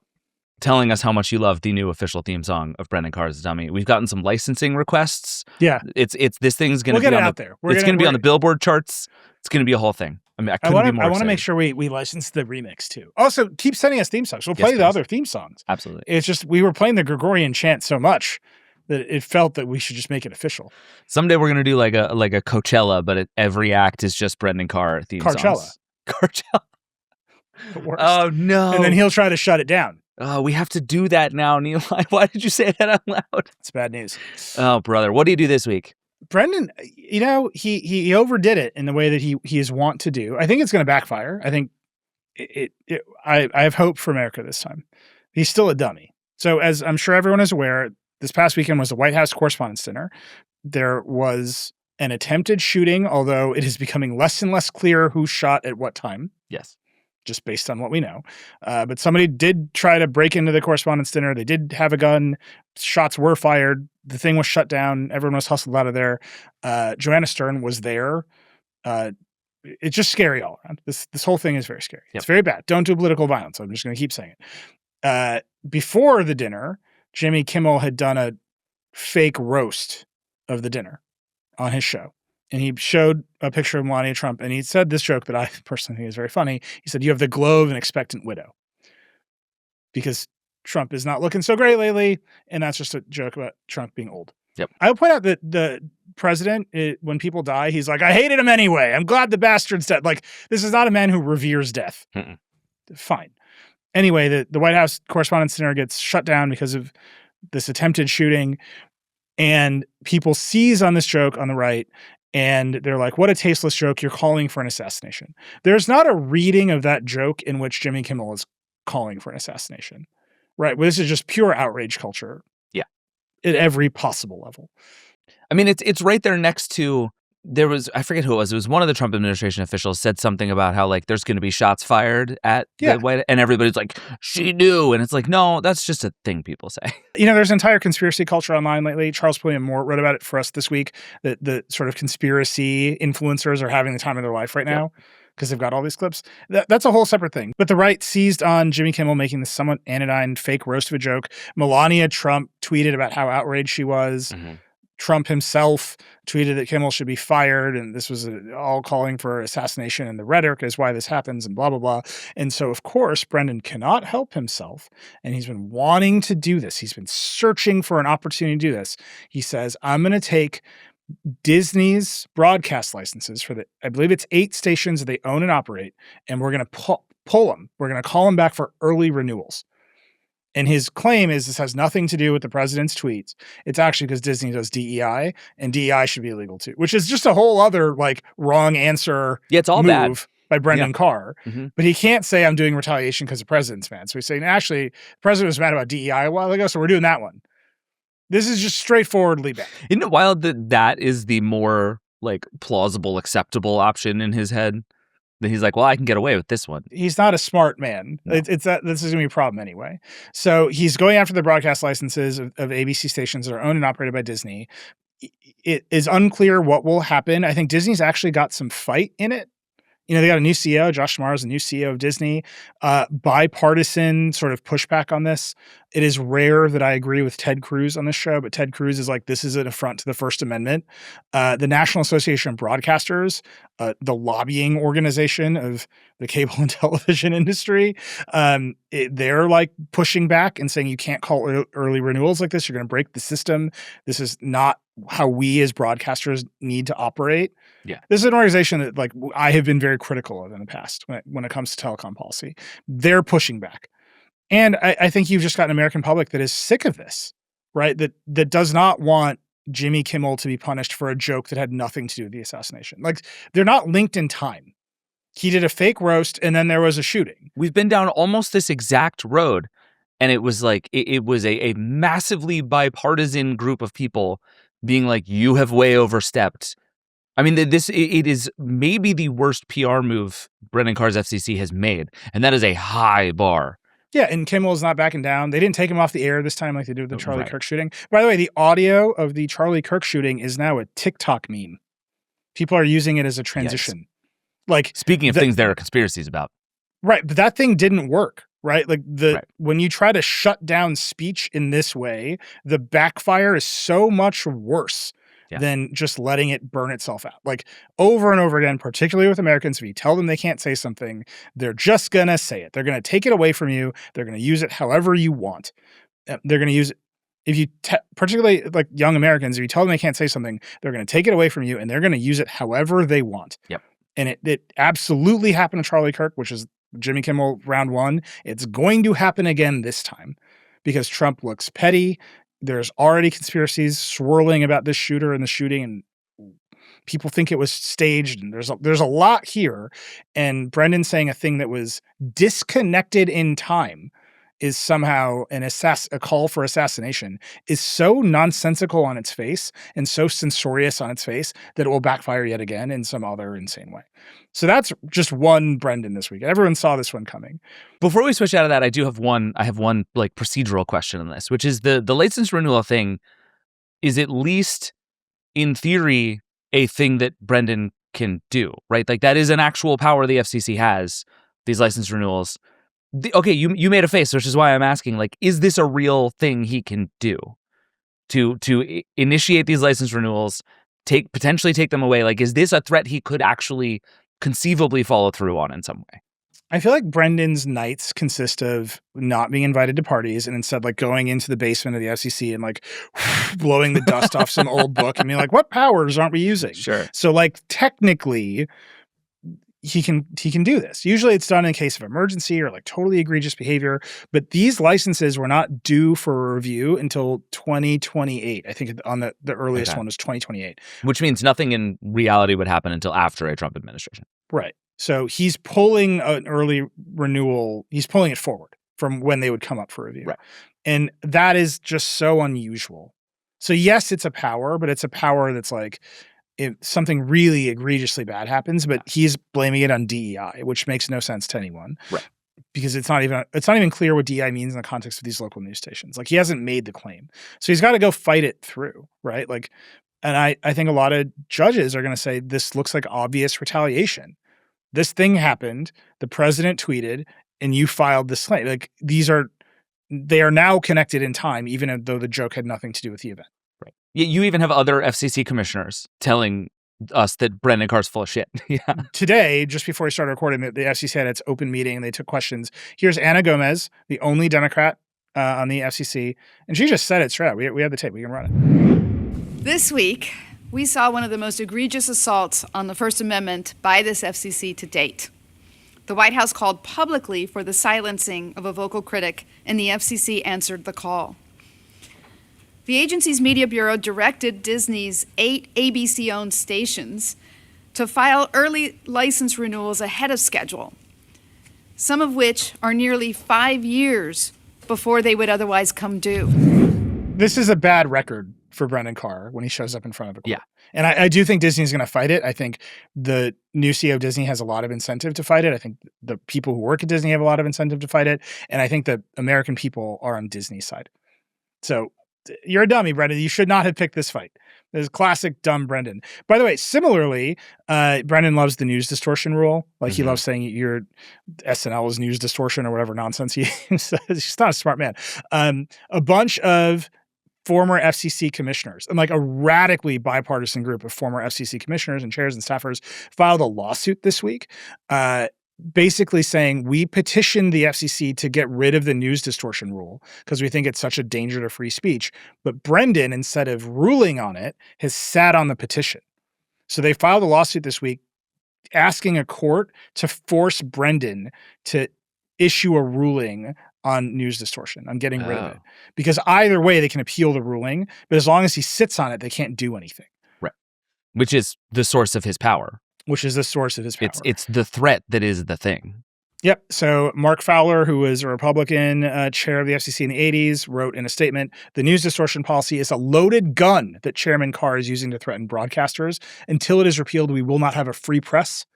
telling us how much you love the new official theme song of Brendan Carr is a dummy. We've gotten some licensing requests. Yeah. It's this thing's going to We'll be get it on out the, there. It's going to be on the Billboard charts. It's going to be a whole thing. I mean, I couldn't be more I want to make excited. sure we license the remix too. Also, keep sending us theme songs. We'll play Yes, the please. other theme songs. Absolutely. It's just we were playing the Gregorian chant so much that it felt that we should just make it official. Someday we're going to do like a Coachella, but every act is just Brendan Carr theme Carchella. songs. Carchella. The worst. Oh no. And then he'll try to shut it down. Oh, we have to do that now, Nilay. Why did you say that out loud? It's bad news. Oh, brother. What do you do this week? Brendan, you know, he overdid it in the way that he is wont to do. I think it's going to backfire. I think I have hope for America this time. He's still a dummy. So as I'm sure everyone is aware, this past weekend was the White House Correspondents' Dinner. There was an attempted shooting, although it is becoming less and less clear who shot at what time. Yes. Just based on what we know. But somebody did try to break into the Correspondents' Dinner. They did have a gun. Shots were fired. The thing was shut down. Everyone was hustled out of there. Joanna Stern was there. It's just scary all around. This whole thing is very scary. Yep. It's very bad. Don't do political violence. I'm just going to keep saying it. Before the dinner, Jimmy Kimmel had done a fake roast of the dinner on his show. And he showed a picture of Melania Trump, and he said this joke that I personally think is very funny. He said, "You have the glow of an expectant widow." Because Trump is not looking so great lately, and that's just a joke about Trump being old. Yep. I will point out that the president, when people die, he's like, "I hated him anyway. I'm glad the bastard's dead." Like, this is not a man who reveres death. Mm-mm. Fine. Anyway, the White House Correspondents' Dinner gets shut down because of this attempted shooting, and people seize on this joke on the right. And they're like, what a tasteless joke. You're calling for an assassination. There's not a reading of that joke in which Jimmy Kimmel is calling for an assassination, right? Well, this is just pure outrage culture. Yeah. At every possible level. I mean, it's right there next to, there was, I forget who it was one of the Trump administration officials said something about how like there's going to be shots fired at the White, and everybody's like, she knew. And it's like, no, that's just a thing people say. You know, there's entire conspiracy culture online lately. Charles William Moore wrote about it for us this week, that the sort of conspiracy influencers are having the time of their life right now because they've got all these clips. That's a whole separate thing. But the right seized on Jimmy Kimmel making this somewhat anodyne fake roast of a joke. Melania Trump tweeted about how outraged she was. Mm-hmm. Trump himself tweeted that Kimmel should be fired, and this was all calling for assassination, and the rhetoric is why this happens, and blah, blah, blah. And so, of course, Brendan cannot help himself, and he's been wanting to do this. He's been searching for an opportunity to do this. He says, I'm going to take Disney's broadcast licenses for I believe it's 8 stations that they own and operate, and we're going to pull them. We're going to call them back for early renewals. And his claim is this has nothing to do with the president's tweets. It's actually because Disney does DEI, and DEI should be illegal too, which is just a whole other like wrong answer. Yeah, it's all move bad. By Brendan Carr. Mm-hmm. But he can't say I'm doing retaliation because the president's mad. So he's saying, actually, the president was mad about DEI a while ago, so we're doing that one. This is just straightforwardly bad. Isn't it wild that that is the more like plausible, acceptable option in his head? That he's like, well, I can get away with this one. He's not a smart man. No. It's that this is going to be a problem anyway. So he's going after the broadcast licenses of ABC stations that are owned and operated by Disney. It is unclear what will happen. I think Disney's actually got some fight in it. You know, they got a new CEO. Josh Schmarr is the new CEO of Disney. Bipartisan sort of pushback on this. It is rare that I agree with Ted Cruz on this show, but Ted Cruz is like, this is an affront to the First Amendment. The National Association of Broadcasters, the lobbying organization of the cable and television industry, they're like pushing back and saying you can't call early renewals like this. You're going to break the system. This is not how we as broadcasters need to operate. Yeah. This is an organization that like I have been very critical of in the past when it comes to telecom policy. They're pushing back. And I think you've just got an American public that is sick of this, right? That does not want Jimmy Kimmel to be punished for a joke that had nothing to do with the assassination. Like, they're not linked in time. He did a fake roast, and then there was a shooting. We've been down almost this exact road, and it was like it was a massively bipartisan group of people being like, "You have way overstepped." I mean, it is maybe the worst PR move Brendan Carr's FCC has made, and that is a high bar. Yeah, and Kimmel's not backing down. They didn't take him off the air this time like they did with the Charlie Kirk shooting. By the way, the audio of the Charlie Kirk shooting is now a TikTok meme. People are using it as a transition. Yes. Like, speaking of things there are conspiracies about. Right, but that thing didn't work, right? Like when you try to shut down speech in this way, the backfire is so much worse than just letting it burn itself out. Like over and over again, particularly with Americans, if you tell them they can't say something, they're just going to say it. They're going to take it away from you. They're going to use it however you want. They're going to use it. If you, particularly like young Americans, if you tell them they can't say something, they're going to take it away from you and they're going to use it however they want. Yep. And it absolutely happened to Charlie Kirk, which is Jimmy Kimmel round one. It's going to happen again this time because Trump looks petty. There's already conspiracies swirling about this shooter and the shooting, and people think it was staged. And there's a lot here. And Brendan saying a thing that was disconnected in time is somehow a call for assassination is so nonsensical on its face and so censorious on its face that it will backfire yet again in some other insane way. So that's just one Brendan this week. Everyone saw this one coming. Before we switch out of that, I have one like procedural question on this, which is the license renewal thing is at least in theory a thing that Brendan can do, right? Like that is an actual power the FCC has, these license renewals. Okay, you made a face, which is why I'm asking, like, is this a real thing he can do to initiate these license renewals, potentially take them away? Like, is this a threat he could actually conceivably follow through on in some way? I feel like Brendan's nights consist of not being invited to parties and instead like going into the basement of the FCC and like blowing the dust off some old book and being like, what powers aren't we using? Sure. So like technically he can do this. Usually it's done in case of emergency or like totally egregious behavior, but these licenses were not due for review until 2028. I think on the earliest one was 2028. Which means nothing in reality would happen until after a Trump administration. Right. So he's pulling an early renewal. He's pulling it forward from when they would come up for review. Right. And that is just so unusual. So yes, it's a power, but it's a power that's like, if something really egregiously bad happens, but he's blaming it on DEI, which makes no sense to anyone. Right. Because it's not even clear what DEI means in the context of these local news stations. Like he hasn't made the claim. So he's got to go fight it through, right? Like, and I think a lot of judges are going to say this looks like obvious retaliation. This thing happened, the president tweeted, and you filed this claim. Like they are now connected in time, even though the joke had nothing to do with the event. Right. You even have other FCC commissioners telling us that Brendan Carr's full of shit. Yeah. Today, just before we started recording, the FCC had its open meeting and they took questions. Here's Anna Gomez, the only Democrat on the FCC, and she just said it straight out. We have the tape. We can run it. This week, we saw one of the most egregious assaults on the First Amendment by this FCC to date. The White House called publicly for the silencing of a vocal critic, and the FCC answered the call. The agency's media bureau directed Disney's 8 ABC-owned stations to file early license renewals ahead of schedule, some of which are nearly 5 years before they would otherwise come due. This is a bad record for Brendan Carr when he shows up in front of a court. Yeah. And I do think Disney's going to fight it. I think the new CEO of Disney has a lot of incentive to fight it. I think the people who work at Disney have a lot of incentive to fight it. And I think the American people are on Disney's side. So you're a dummy, Brendan. You should not have picked this fight. This is classic dumb Brendan. By the way, similarly, Brendan loves the news distortion rule. Like he loves saying your SNL is news distortion or whatever nonsense he says. He's not a smart man. A bunch of former FCC commissioners and like a radically bipartisan group of former FCC commissioners and chairs and staffers filed a lawsuit this week, basically saying we petitioned the FCC to get rid of the news distortion rule because we think it's such a danger to free speech. But Brendan, instead of ruling on it, has sat on the petition. So they filed a lawsuit this week asking a court to force Brendan to issue a ruling on news distortion, on getting rid of it. Because either way, they can appeal the ruling, but as long as he sits on it, they can't do anything. Right. Which is the source of his power. which is the source of his power. It's the threat that is the thing. Yep. So Mark Fowler, who was a Republican chair of the FCC in the 80s, wrote in a statement, "The news distortion policy is a loaded gun that Chairman Carr is using to threaten broadcasters. Until it is repealed, we will not have a free press."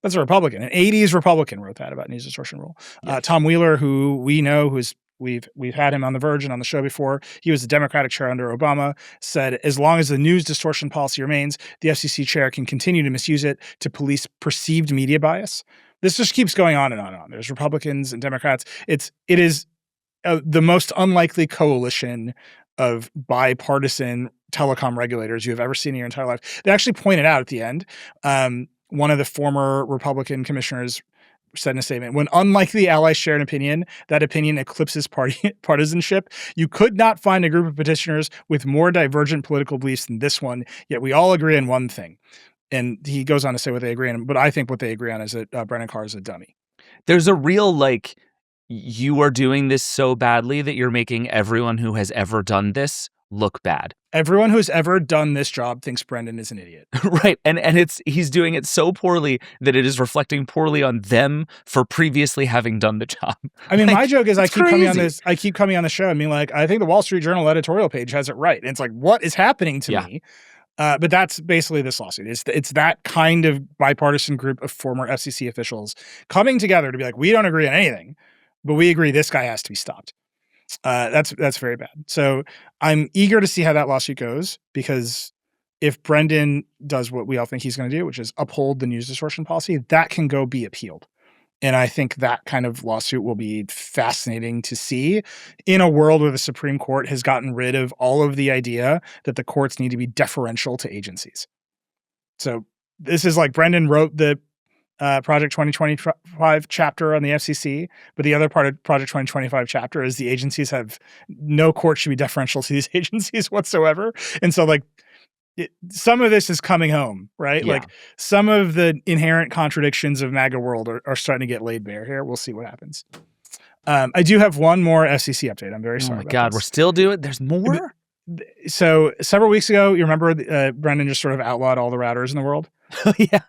That's a Republican. An 80s Republican wrote that about news distortion rule. Yes. Tom Wheeler, who we know, we've had him on The Verge and on the show before. He was the Democratic chair under Obama, said, as long as the news distortion policy remains, the FCC chair can continue to misuse it to police perceived media bias. This just keeps going on and on and on. There's Republicans and Democrats. It is the most unlikely coalition of bipartisan telecom regulators you have ever seen in your entire life. They actually pointed out at the end, one of the former Republican commissioners said in a statement, when unlikely allies share an opinion, that opinion eclipses partisanship. You could not find a group of petitioners with more divergent political beliefs than this one, yet we all agree on one thing. And he goes on to say what they agree on, but I think what they agree on is that Brennan Carr is a dummy. There's a real, like, you are doing this so badly that you're making everyone who has ever done this look bad. Everyone who's ever done this job thinks Brendan is an idiot. Right. And he's doing it so poorly that it is reflecting poorly on them for previously having done the job. I mean, like, my joke is I keep coming on crazy. this. I keep coming on the show and being like, I think the Wall Street Journal editorial page has it right. And it's like, what is happening to me? But that's basically this lawsuit. It's that kind of bipartisan group of former FCC officials coming together to be like, we don't agree on anything, but we agree this guy has to be stopped. That's very bad. So I'm eager to see how that lawsuit goes, because if Brendan does what we all think he's going to do, which is uphold the news distortion policy, that can go be appealed. And I think that kind of lawsuit will be fascinating to see in a world where the Supreme Court has gotten rid of all of the idea that the courts need to be deferential to agencies. So this is like Brendan wrote the Project 2025 chapter on the FCC, but the other part of Project 2025 chapter is the agencies have no court should be deferential to these agencies whatsoever. And so like some of this is coming home, right? Yeah. Like some of the inherent contradictions of MAGA world are starting to get laid bare here. We'll see what happens. I do have one more FCC update. I'm very sorry. Oh my God, we're still doing. There's more. So several weeks ago, you remember Brendan just sort of outlawed all the routers in the world. Yeah.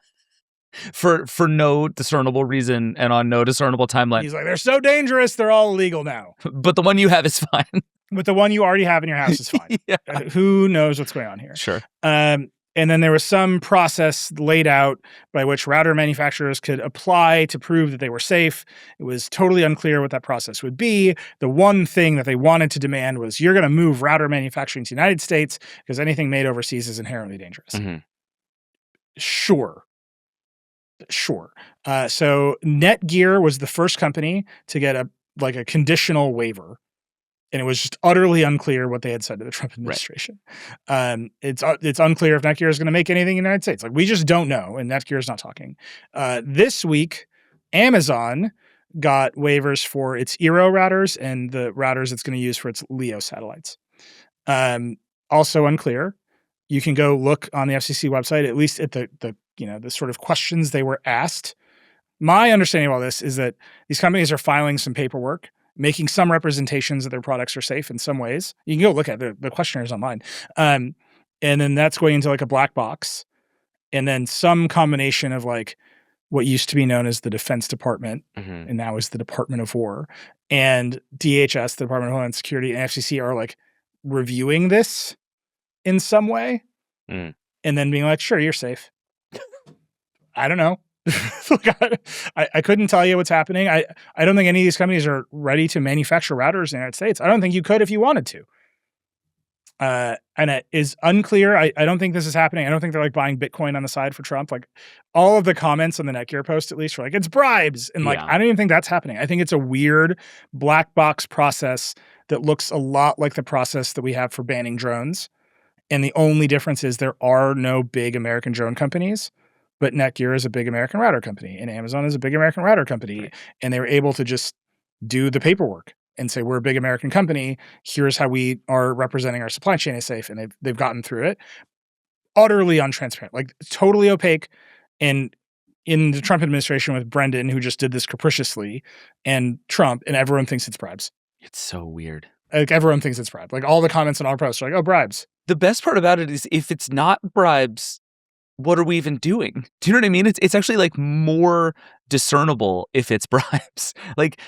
For no discernible reason and on no discernible timeline. He's like, they're so dangerous, they're all illegal now. But the one you have is fine. But the one you already have in your house is fine. Yeah. Who knows what's going on here? Sure. And then there was some process laid out by which router manufacturers could apply to prove that they were safe. It was totally unclear what that process would be. The one thing that they wanted to demand was, you're going to move router manufacturing to the United States because anything made overseas is inherently dangerous. Mm-hmm. Sure. So Netgear was the first company to get a conditional waiver. And it was just utterly unclear what they had said to the Trump administration. Right. It's unclear if Netgear is going to make anything in the United States. Like, we just don't know, and Netgear is not talking. This week, Amazon got waivers for its Eero routers and the routers it's going to use for its LEO satellites. Also unclear. You can go look on the FCC website, at least at the sort of questions they were asked. My understanding of all this is that these companies are filing some paperwork, making some representations that their products are safe in some ways. You can go look at the questionnaires online. And then that's going into like a black box. And then some combination of like what used to be known as the Defense Department, and now is the Department of War, and DHS, the Department of Homeland Security, and FCC are like reviewing this in some way. And then being like, sure, you're safe. I don't know. I couldn't tell you what's happening. I don't think any of these companies are ready to manufacture routers in the United States. I don't think you could if you wanted to. And it is unclear. I don't think this is happening. I don't think they're like buying Bitcoin on the side for Trump. Like, all of the comments on the Netgear post, at least, were like, it's bribes. And like, I don't even think that's happening. I think it's a weird black box process that looks a lot like the process that we have for banning drones. And the only difference is there are no big American drone companies. But Netgear is a big American router company, and Amazon is a big American router company. Right. And they were able to just do the paperwork and say, we're a big American company. Here's how we are representing our supply chain is safe. And they've gotten through it. Utterly untransparent, like totally opaque. And in the Trump administration with Brendan, who just did this capriciously, and Trump, and everyone thinks it's bribes. It's so weird. Like, everyone thinks it's bribes. Like, all the comments on our posts are like, oh, bribes. The best part about it is, if it's not bribes, what are we even doing? Do you know what I mean? It's actually like more discernible if it's bribes. Like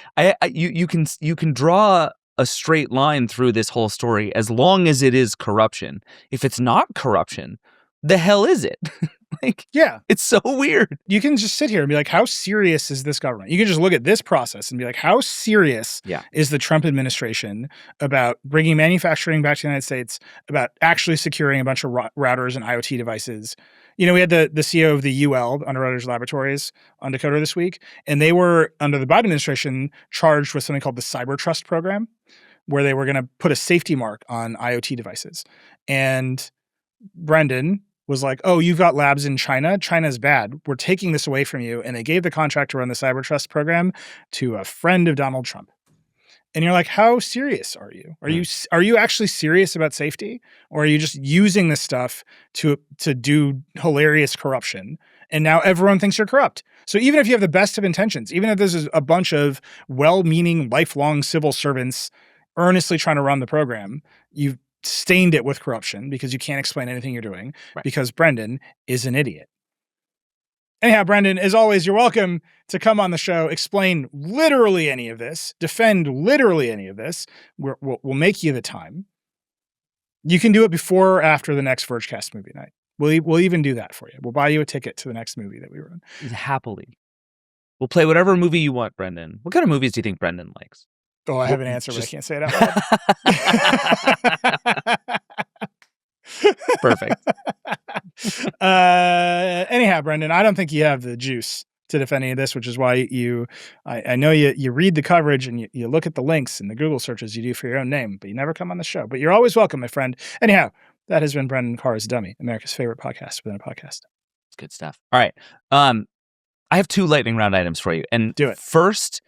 you can draw a straight line through this whole story as long as it is corruption. If it's not corruption, the hell is it? Like, yeah, it's so weird. You can just sit here and be like, how serious is this government? You can just look at this process and be like, how serious is the Trump administration about bringing manufacturing back to the United States, about actually securing a bunch of routers and IoT devices? You know, we had the CEO of the UL, Underwriters Laboratories, on Dakota this week, and they were, under the Biden administration, charged with something called the Cyber Trust Program, where they were going to put a safety mark on IoT devices. And Brendan was like, oh, you've got labs in China. China's bad. We're taking this away from you. And they gave the contract to run the Cyber Trust Program to a friend of Donald Trump. And you're like, how serious are you? Are you actually serious about safety? Or are you just using this stuff to do hilarious corruption? And now everyone thinks you're corrupt. So even if you have the best of intentions, even if this is a bunch of well-meaning, lifelong civil servants earnestly trying to run the program, you've stained it with corruption because you can't explain anything you're doing because Brendan is an idiot. Anyhow, Brendan, as always, you're welcome to come on the show, explain literally any of this, defend literally any of this. We'll make you the time. You can do it before or after the next Vergecast movie night. We'll even do that for you. We'll buy you a ticket to the next movie that we run. Happily. We'll play whatever movie you want, Brendan. What kind of movies do you think Brendan likes? Oh, I have an answer, but I can't say it out loud. Perfect. Anyhow, Brendan, I don't think you have the juice to defend any of this, which is why I know you read the coverage and you look at the links and the Google searches you do for your own name, but you never come on the show. But you're always welcome, my friend. Anyhow, that has been Brendan Carr's Dummy, America's favorite podcast within a podcast. It's good stuff. All right. I have 2 lightning round items for you. And do it. First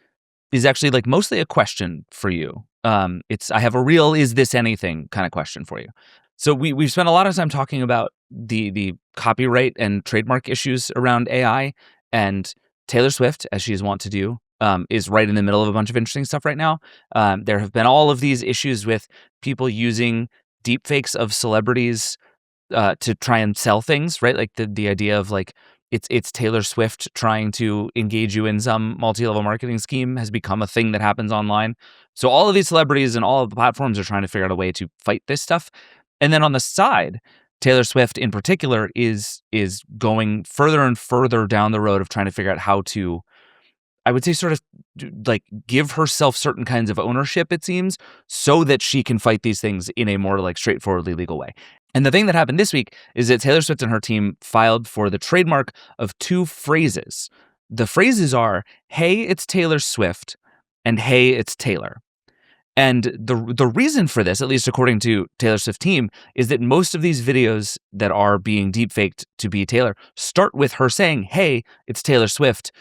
is actually like mostly a question for you. I have a real is this anything kind of question for you. So we've spent a lot of time talking about the copyright and trademark issues around AI, and Taylor Swift, as she's wont to do, is right in the middle of a bunch of interesting stuff right now. There have been all of these issues with people using deepfakes of celebrities to try and sell things, right? Like the idea of like it's Taylor Swift trying to engage you in some multi-level marketing scheme has become a thing that happens online. So all of these celebrities and all of the platforms are trying to figure out a way to fight this stuff. And then on the side, Taylor Swift in particular is going further and further down the road of trying to figure out how to, I would say, sort of like give herself certain kinds of ownership, it seems, so that she can fight these things in a more like straightforwardly legal way. And the thing that happened this week is that Taylor Swift and her team filed for the trademark of 2 phrases. The phrases are, hey, it's Taylor Swift, and hey, it's Taylor. And the reason for this, at least according to Taylor Swift team, is that most of these videos that are being deepfaked to be Taylor start with her saying, hey, it's Taylor Swift,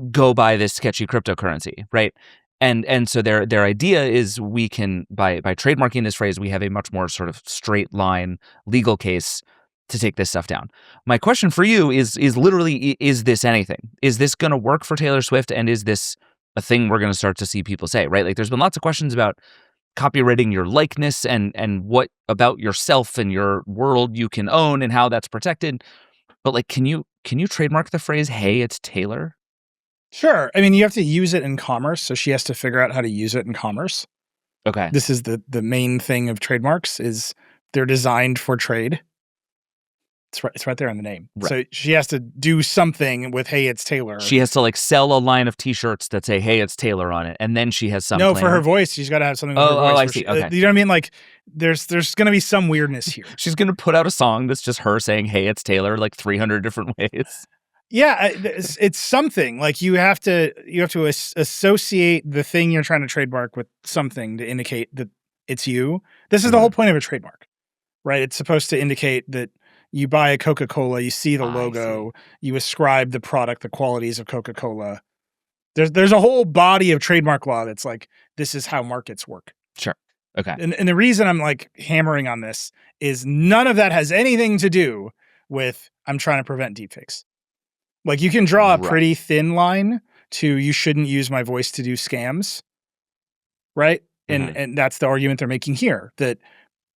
go buy this sketchy cryptocurrency, right? And so their idea is we can, by trademarking this phrase, we have a much more sort of straight line legal case to take this stuff down. My question for you is literally, is this anything? Is this going to work for Taylor Swift? And is this a thing we're going to start to see people say, right? Like there's been lots of questions about copyrighting your likeness and what about yourself and your world you can own and how that's protected. But like, can you trademark the phrase, hey, it's Taylor? Sure. I mean, you have to use it in commerce, so she has to figure out how to use it in commerce. Okay. This is the main thing of trademarks is they're designed for trade. It's right there in the name. Right. So she has to do something with hey, it's Taylor. She has to like sell a line of t-shirts that say hey, it's Taylor on it, and then she has some. No, claim. for her voice, she's got to have something with her voice. Oh, I see. Okay. You know what I mean? Like there's going to be some weirdness here. She's going to put out a song that's just her saying hey, it's Taylor like 300 different ways. Yeah, it's something like you have to associate the thing you're trying to trademark with something to indicate that it's you. This is the whole point of a trademark, right? It's supposed to indicate that you buy a Coca-Cola, you see the logo, you ascribe the product, the qualities of Coca-Cola. There's a whole body of trademark law that's like, this is how markets work. Sure. Okay. And the reason I'm like hammering on this is none of that has anything to do with I'm trying to prevent deepfakes. Like you can draw a pretty thin line to you shouldn't use my voice to do scams, right? And that's the argument they're making here, that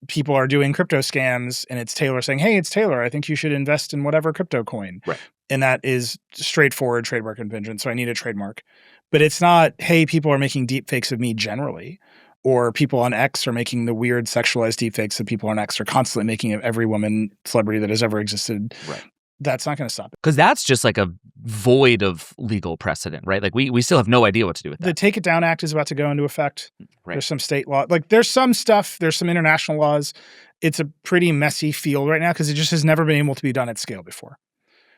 people are doing crypto scams and it's Taylor saying, hey, it's Taylor, I think you should invest in whatever crypto coin. Right. And that is straightforward trademark infringement. So I need a trademark. But it's not, hey, people are making deep fakes of me generally, or people on X are making the weird sexualized deep fakes that people on X are constantly making of every woman celebrity that has ever existed. Right. That's not going to stop it. Because that's just like a void of legal precedent, right? Like we still have no idea what to do with that. The Take It Down Act is about to go into effect. Right. There's some state law. Like there's some stuff, there's some international laws. It's a pretty messy field right now because it just has never been able to be done at scale before.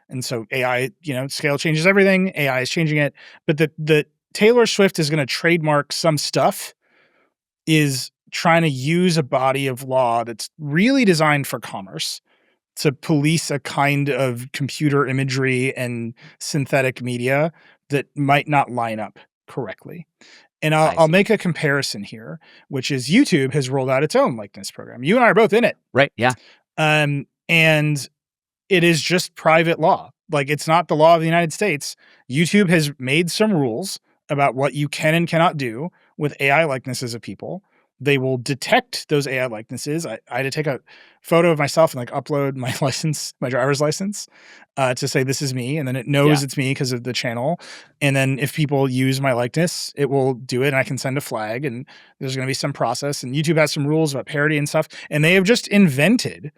And so AI, scale changes everything. AI is changing it. But the Taylor Swift is going to trademark some stuff is trying to use a body of law that's really designed for commerce to police a kind of computer imagery and synthetic media that might not line up correctly. And I'll make a comparison here, which is YouTube has rolled out its own likeness program. You and I are both in it. Right. Yeah. And it is just private law. Like it's not the law of the United States. YouTube has made some rules about what you can and cannot do with AI likenesses of people. They will detect those AI likenesses. I had to take a photo of myself and like upload my license, my driver's license, to say this is me. And then it knows it's me because of the channel. And then if people use my likeness, it will do it and I can send a flag and there's going to be some process. And YouTube has some rules about parody and stuff. And they have just invented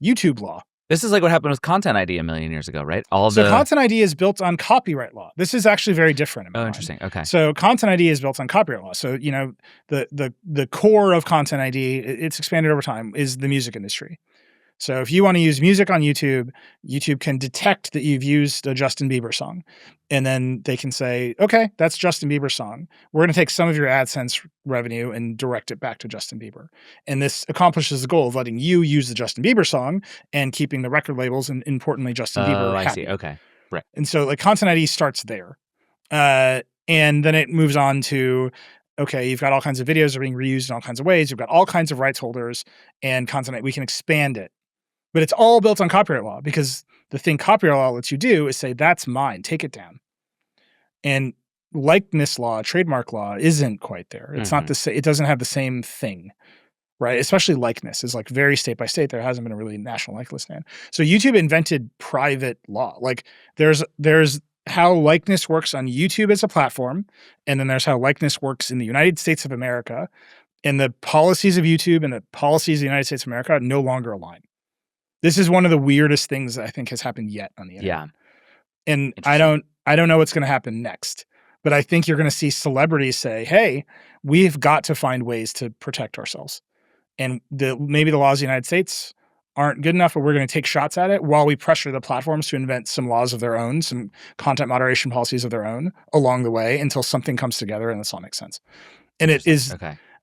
YouTube law. This is like what happened with Content ID a million years ago, right? Content ID is built on copyright law. This is actually very different. Oh, interesting. Okay. So Content ID is built on copyright law. So, the core of Content ID, it's expanded over time, is the music industry. So if you want to use music on YouTube, YouTube can detect that you've used a Justin Bieber song. And then they can say, okay, that's Justin Bieber's song. We're going to take some of your AdSense revenue and direct it back to Justin Bieber. And this accomplishes the goal of letting you use the Justin Bieber song and keeping the record labels and importantly Justin Bieber happy. I see. Okay. Right. And so like Content ID starts there. And then it moves on to, okay, you've got all kinds of videos that are being reused in all kinds of ways. You've got all kinds of rights holders and content. We can expand it. But it's all built on copyright law because the thing copyright law lets you do is say, that's mine, take it down. And likeness law, trademark law isn't quite there. It's not the same. It doesn't have the same thing, right? Especially likeness is like very state by state. There hasn't been a really national likeness stand. So YouTube invented private law. Like there's how likeness works on YouTube as a platform. And then there's how likeness works in the United States of America. And the policies of YouTube and the policies of the United States of America no longer align. This is one of the weirdest things that I think has happened yet on the internet. Yeah. And I don't know what's going to happen next, but I think you're going to see celebrities say, hey, we've got to find ways to protect ourselves. And maybe the laws of the United States aren't good enough, but we're going to take shots at it while we pressure the platforms to invent some laws of their own, some content moderation policies of their own along the way until something comes together and this all makes sense. And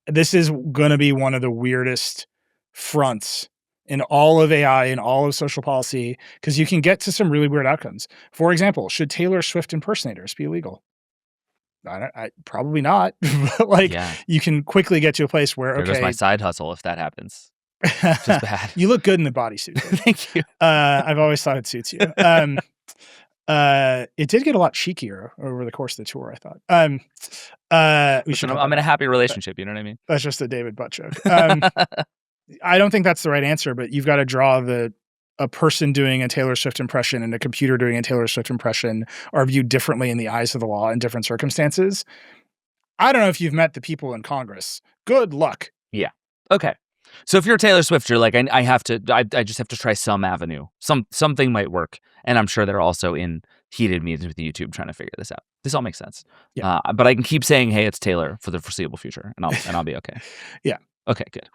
this is going to be one of the weirdest fronts in all of AI and all of social policy, because you can get to some really weird outcomes. For example, should Taylor Swift impersonators be illegal? Probably not. But you can quickly get to a place where, there goes my side hustle if that happens. It's just bad. You look good in the bodysuit. Thank you. I've always thought it suits you. It did get a lot cheekier over the course of the tour, I thought. I'm in a happy relationship, you know what I mean? That's just a David butt joke. I don't think that's the right answer, but you've got to draw a person doing a Taylor Swift impression and a computer doing a Taylor Swift impression are viewed differently in the eyes of the law in different circumstances. I don't know if you've met the people in Congress. Good luck. Yeah. Okay. So if you're Taylor Swift, you're like, I just have to try some avenue. Something might work. And I'm sure they're also in heated meetings with YouTube trying to figure this out. This all makes sense. Yeah. But I can keep saying, hey, it's Taylor for the foreseeable future, and I'll be okay. Yeah. Okay, good.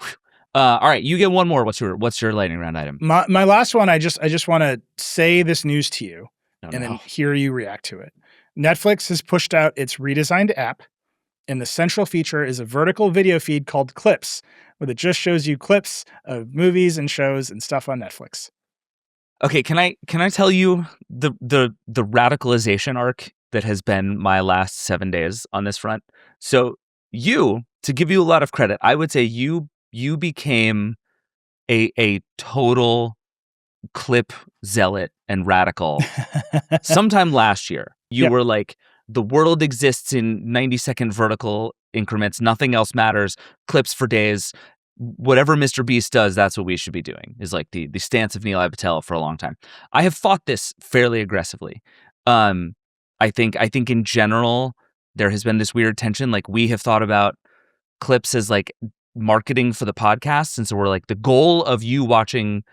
All right, you get one more. What's your lightning round item? My last one, I just want to say this news to you then hear you react to it. Netflix has pushed out its redesigned app, and the central feature is a vertical video feed called Clips, where it just shows you clips of movies and shows and stuff on Netflix. Okay, can I tell you the radicalization arc that has been my last 7 days on this front? So to give you a lot of credit, I would say you became a total clip zealot and radical sometime last year. You were like, the world exists in 90-second vertical increments. Nothing else matters. Clips for days. whatever Mr. Beast does, that's what we should be doing, is like the stance of Nilay Patel for a long time. I have fought this fairly aggressively. I think in general, there has been this weird tension. Like, we have thought about clips as like marketing for the podcast. And so we're like, the goal of you watching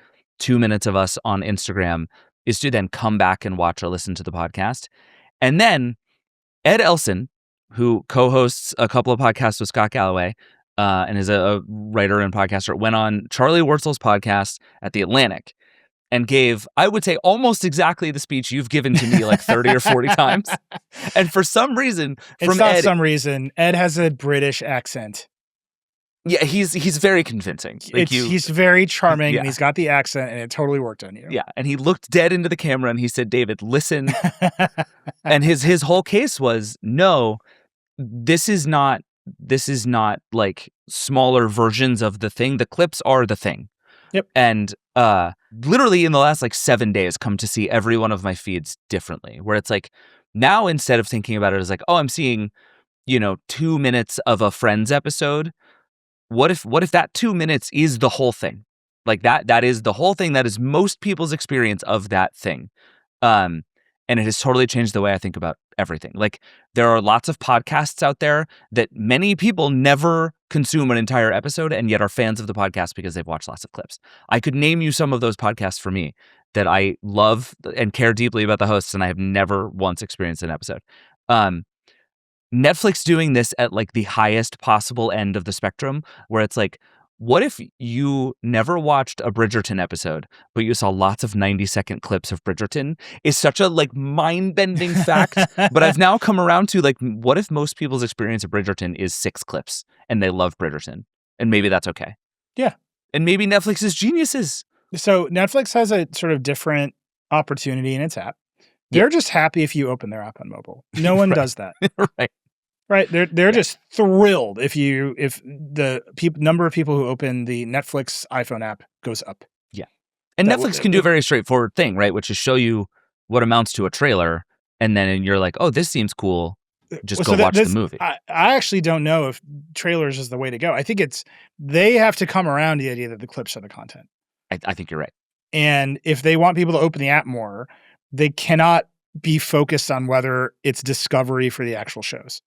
2 minutes of us on Instagram is to then come back and watch or listen to the podcast. And then Ed Elson, who co-hosts a couple of podcasts with Scott Galloway, and is a writer and podcaster, went on Charlie Wurzel's podcast at The Atlantic and gave, I would say, almost exactly the speech you've given to me like 30 or 40 times. And for some reason, Ed has a British accent. Yeah, he's very convincing. Like he's very charming, and he's got the accent, and it totally worked on you. Yeah, and he looked dead into the camera, and he said, "David, listen." And his whole case was, no, this is not like smaller versions of the thing. The clips are the thing. Yep. And literally in the last like 7 days, come to see every one of my feeds differently, where it's like, now instead of thinking about it as like, oh, I'm seeing, 2 minutes of a Friends episode. What if that 2 minutes is the whole thing? Like that is the whole thing. That is most people's experience of that thing. And it has totally changed the way I think about everything. Like, there are lots of podcasts out there that many people never consume an entire episode and yet are fans of the podcast because they've watched lots of clips. I could name you some of those podcasts for me that I love and care deeply about the hosts, and I have never once experienced an episode. Netflix doing this at like the highest possible end of the spectrum, where it's like, what if you never watched a Bridgerton episode, but you saw lots of 90-second clips of Bridgerton, is such a like mind-bending fact. But I've now come around to like, what if most people's experience of Bridgerton is 6 clips and they love Bridgerton? And maybe that's okay. Yeah. And maybe Netflix is geniuses. So Netflix has a sort of different opportunity in its app. They're just happy if you open their app on mobile. No one does that. Right. Right. They're just thrilled if the number of people who open the Netflix iPhone app goes up. Yeah. And Netflix can do a very straightforward thing, right? Which is show you what amounts to a trailer. And then you're like, oh, this seems cool. Just go watch the movie. I actually don't know if trailers is the way to go. I think they have to come around the idea that the clips are the content. I think you're right. And if they want people to open the app more, they cannot be focused on whether it's discovery for the actual shows.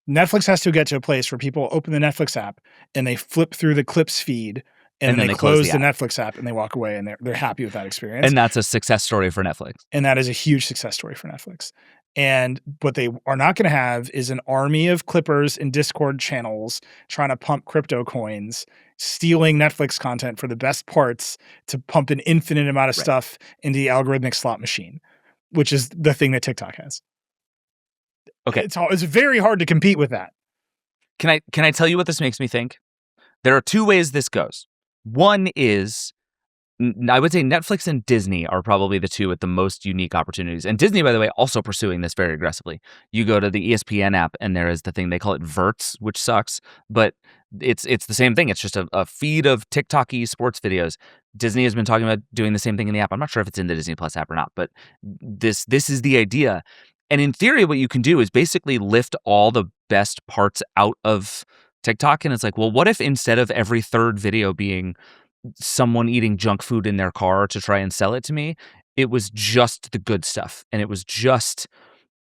Netflix has to get to a place where people open the Netflix app and they flip through the clips feed and then they close the Netflix app and they walk away and they're happy with that experience. And that's a success story for Netflix. And that is a huge success story for Netflix. And what they are not going to have is an army of clippers in Discord channels trying to pump crypto coins, stealing Netflix content for the best parts to pump an infinite amount of stuff into the algorithmic slot machine, which is the thing that TikTok has. Okay. It's very hard to compete with that. Can I tell you what this makes me think? There are 2 ways this goes. One is, I would say Netflix and Disney are probably the 2 with the most unique opportunities. And Disney, by the way, also pursuing this very aggressively. You go to the ESPN app and there is the thing, they call it Verts, which sucks, but it's the same thing. It's just a feed of TikTok-y sports videos. Disney has been talking about doing the same thing in the app. I'm not sure if it's in the Disney Plus app or not, but this is the idea. And in theory, what you can do is basically lift all the best parts out of TikTok. And it's like, well, what if instead of every third video being someone eating junk food in their car to try and sell it to me, it was just the good stuff. And it was just,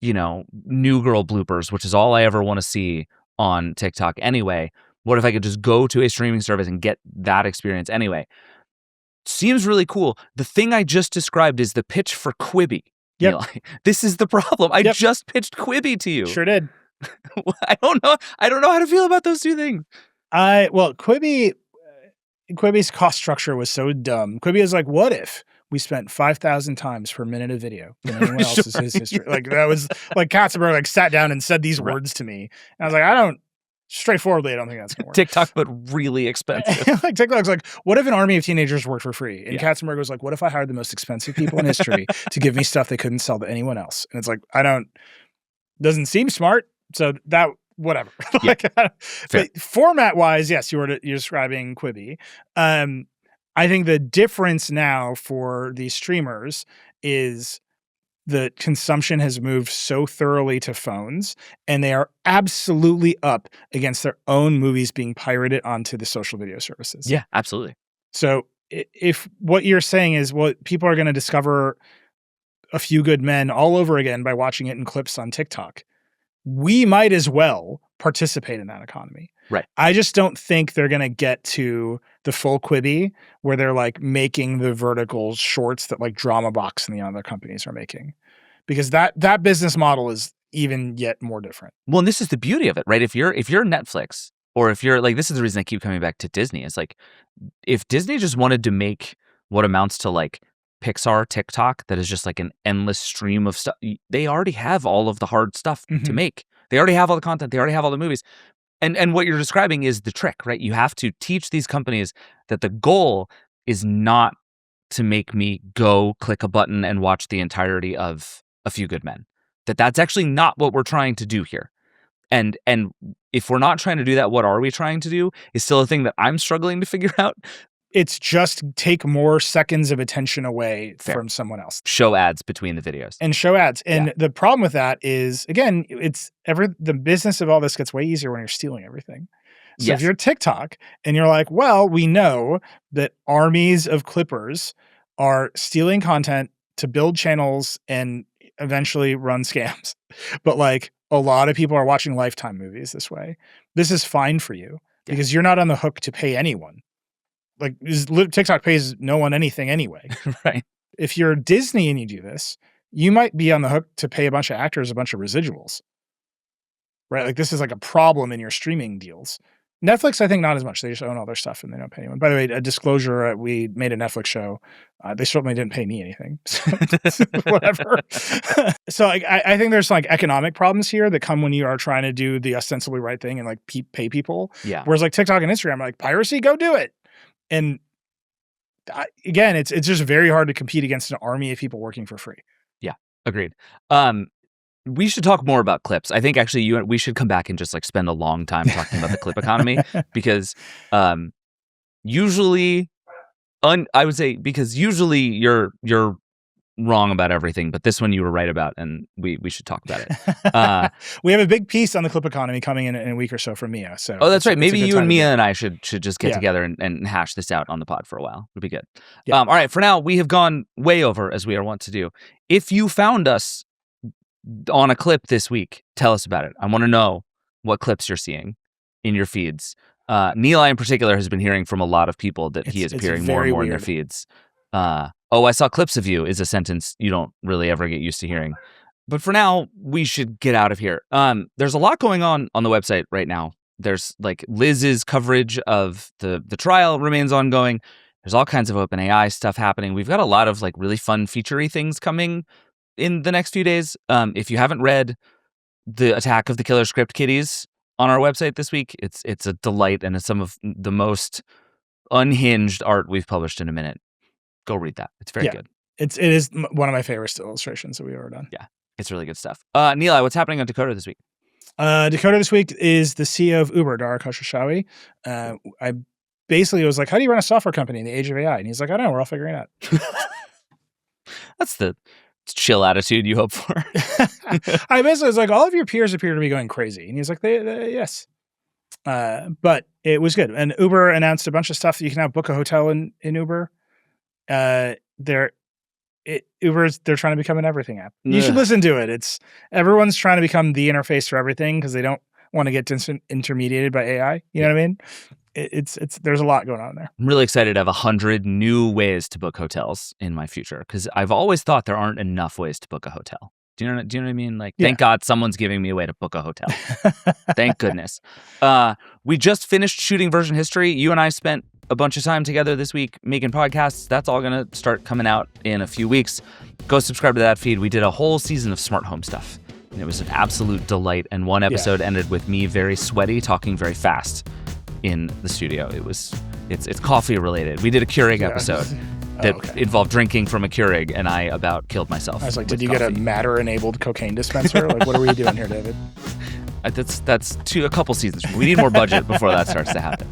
new girl bloopers, which is all I ever want to see on TikTok anyway. What if I could just go to a streaming service and get that experience anyway? Seems really cool. The thing I just described is the pitch for Quibi. Yep. This is the problem. I just pitched Quibi to you. Sure did. I don't know how to feel about those 2 things. Quibi's cost structure was so dumb. Quibi is like, what if we spent 5,000 times per minute of video than anyone else's history? Like, that was like Katzenberg like sat down and said these words to me. And I was like, straightforwardly, I don't think that's going to work. TikTok, but really expensive. Like TikTok's like, what if an army of teenagers worked for free? And Katzenberg was like, what if I hired the most expensive people in history to give me stuff they couldn't sell to anyone else? And it's like, doesn't seem smart. So that, whatever. But format wise, yes, you're describing Quibi. I think the difference now for these streamers is the consumption has moved so thoroughly to phones, and they are absolutely up against their own movies being pirated onto the social video services. Yeah, absolutely. So if what you're saying is, well, people are going to discover A Few Good Men all over again by watching it in clips on TikTok, we might as well participate in that economy. Right. I just don't think they're going to get to the full Quibi where they're like making the vertical shorts that like Drama Box and the other companies are making, because that business model is even yet more different. Well, and this is the beauty of it, right? If you're Netflix, or if you're like, this is the reason I keep coming back to Disney. It's like, if Disney just wanted to make what amounts to like Pixar TikTok that is just like an endless stream of stuff, they already have all of the hard stuff to make. They already have all the content. They already have all the movies. And what you're describing is the trick, right? You have to teach these companies that the goal is not to make me go click a button and watch the entirety of A Few Good Men. That's actually not what we're trying to do here. And if we're not trying to do that, what are we trying to do is still a thing that I'm struggling to figure out. It's just take more seconds of attention away from someone else. Show ads between the videos. And show ads. And the problem with that is, again, the business of all this gets way easier when you're stealing everything. So if you're TikTok and you're like, well, we know that armies of clippers are stealing content to build channels and eventually run scams. But like a lot of people are watching Lifetime movies this way. This is fine for you because you're not on the hook to pay anyone. Like TikTok pays no one anything anyway. Right. If you're Disney and you do this, you might be on the hook to pay a bunch of actors a bunch of residuals. Right? Like this is like a problem in your streaming deals. Netflix, I think not as much. They just own all their stuff and they don't pay anyone. By the way, a disclosure, we made a Netflix show. They certainly didn't pay me anything. So, whatever. So I think there's like economic problems here that come when you are trying to do the ostensibly right thing and like pay people. Yeah. Whereas like TikTok and Instagram are like, piracy, go do it. And again, it's just very hard to compete against an army of people working for free. Yeah, agreed. We should talk more about clips. I think actually we should come back and just like spend a long time talking about the clip economy because usually you're wrong about everything, but this one you were right about, and we should talk about it. We have a big piece on the clip economy coming in a week or so from Mia. So that's right. Maybe you and Mia and I should just get together and hash this out on the pod for a while. It'd be good. Yeah. All right. For now, we have gone way over as we are wont to do. If you found us on a clip this week, tell us about it. I want to know what clips you're seeing in your feeds. Nilay in particular has been hearing from a lot of people that he is appearing more and more in their feeds. I saw clips of you is a sentence you don't really ever get used to hearing. But for now, we should get out of here. There's a lot going on the website right now. There's like Liz's coverage of the trial remains ongoing. There's all kinds of OpenAI stuff happening. We've got a lot of like really fun feature-y things coming in the next few days. If you haven't read The Attack of the Killer Script Kitties on our website this week, it's a delight, and it's some of the most unhinged art we've published in a minute. Go read that. It's very good. It is one of my favorite illustrations that we've ever done. Yeah, it's really good stuff. Nilay, what's happening on Dakota this week? Dakota this week is the CEO of Uber, Dara Khosrowshahi. I basically was like, how do you run a software company in the age of AI? And he's like, I don't know. We're all figuring it out. That's the chill attitude you hope for. I basically was like, all of your peers appear to be going crazy. And he's like, yes. But it was good. And Uber announced a bunch of stuff that you can now book a hotel in Uber. They're trying to become an everything app. You should listen to it. Everyone's trying to become the interface for everything because they don't want to get intermediated by AI. You know what I mean? There's a lot going on there. I'm really excited to have 100 new ways to book hotels in my future because I've always thought there aren't enough ways to book a hotel. Do you know what I mean? Like, thank God someone's giving me a way to book a hotel. Thank goodness. We just finished shooting Version History. You and I spent a bunch of time together this week making podcasts. That's all going to start coming out in a few weeks. Go subscribe to that feed. We did a whole season of smart home stuff, and it was an absolute delight. And one episode ended with me very sweaty, talking very fast in the studio. It's coffee related. We did a Keurig episode that involved drinking from a Keurig, and I about killed myself. I was like, did you get a Matter-enabled cocaine dispenser? Like, what are we doing here, David? That's a couple seasons. We need more budget before that starts to happen.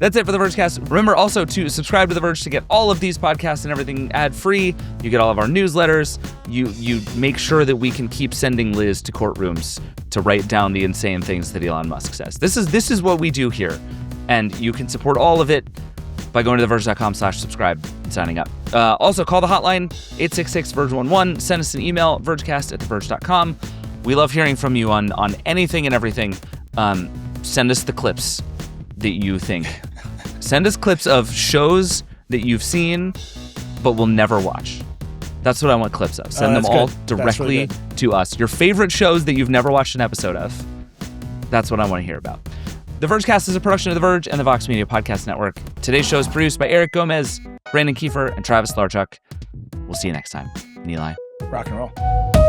That's it for the Vergecast. Remember also to subscribe to The Verge to get all of these podcasts and everything ad-free. You get all of our newsletters. You make sure that we can keep sending Liz to courtrooms to write down the insane things that Elon Musk says. This is what we do here. And you can support all of it by going to theverge.com/subscribe and signing up. Also, call the hotline, 866-VERGE11. Send us an email, vergecast@theverge.com. We love hearing from you on anything and everything. Send us the clips that you think. Send us clips of shows that you've seen but will never watch. That's what I want clips of. Send them all directly to us. Your favorite shows that you've never watched an episode of. That's what I want to hear about. The Vergecast is a production of The Verge and the Vox Media Podcast Network. Today's show is produced by Eric Gomez, Brandon Kiefer, and Travis Larchuk. We'll see you next time. Nilay. Rock and roll.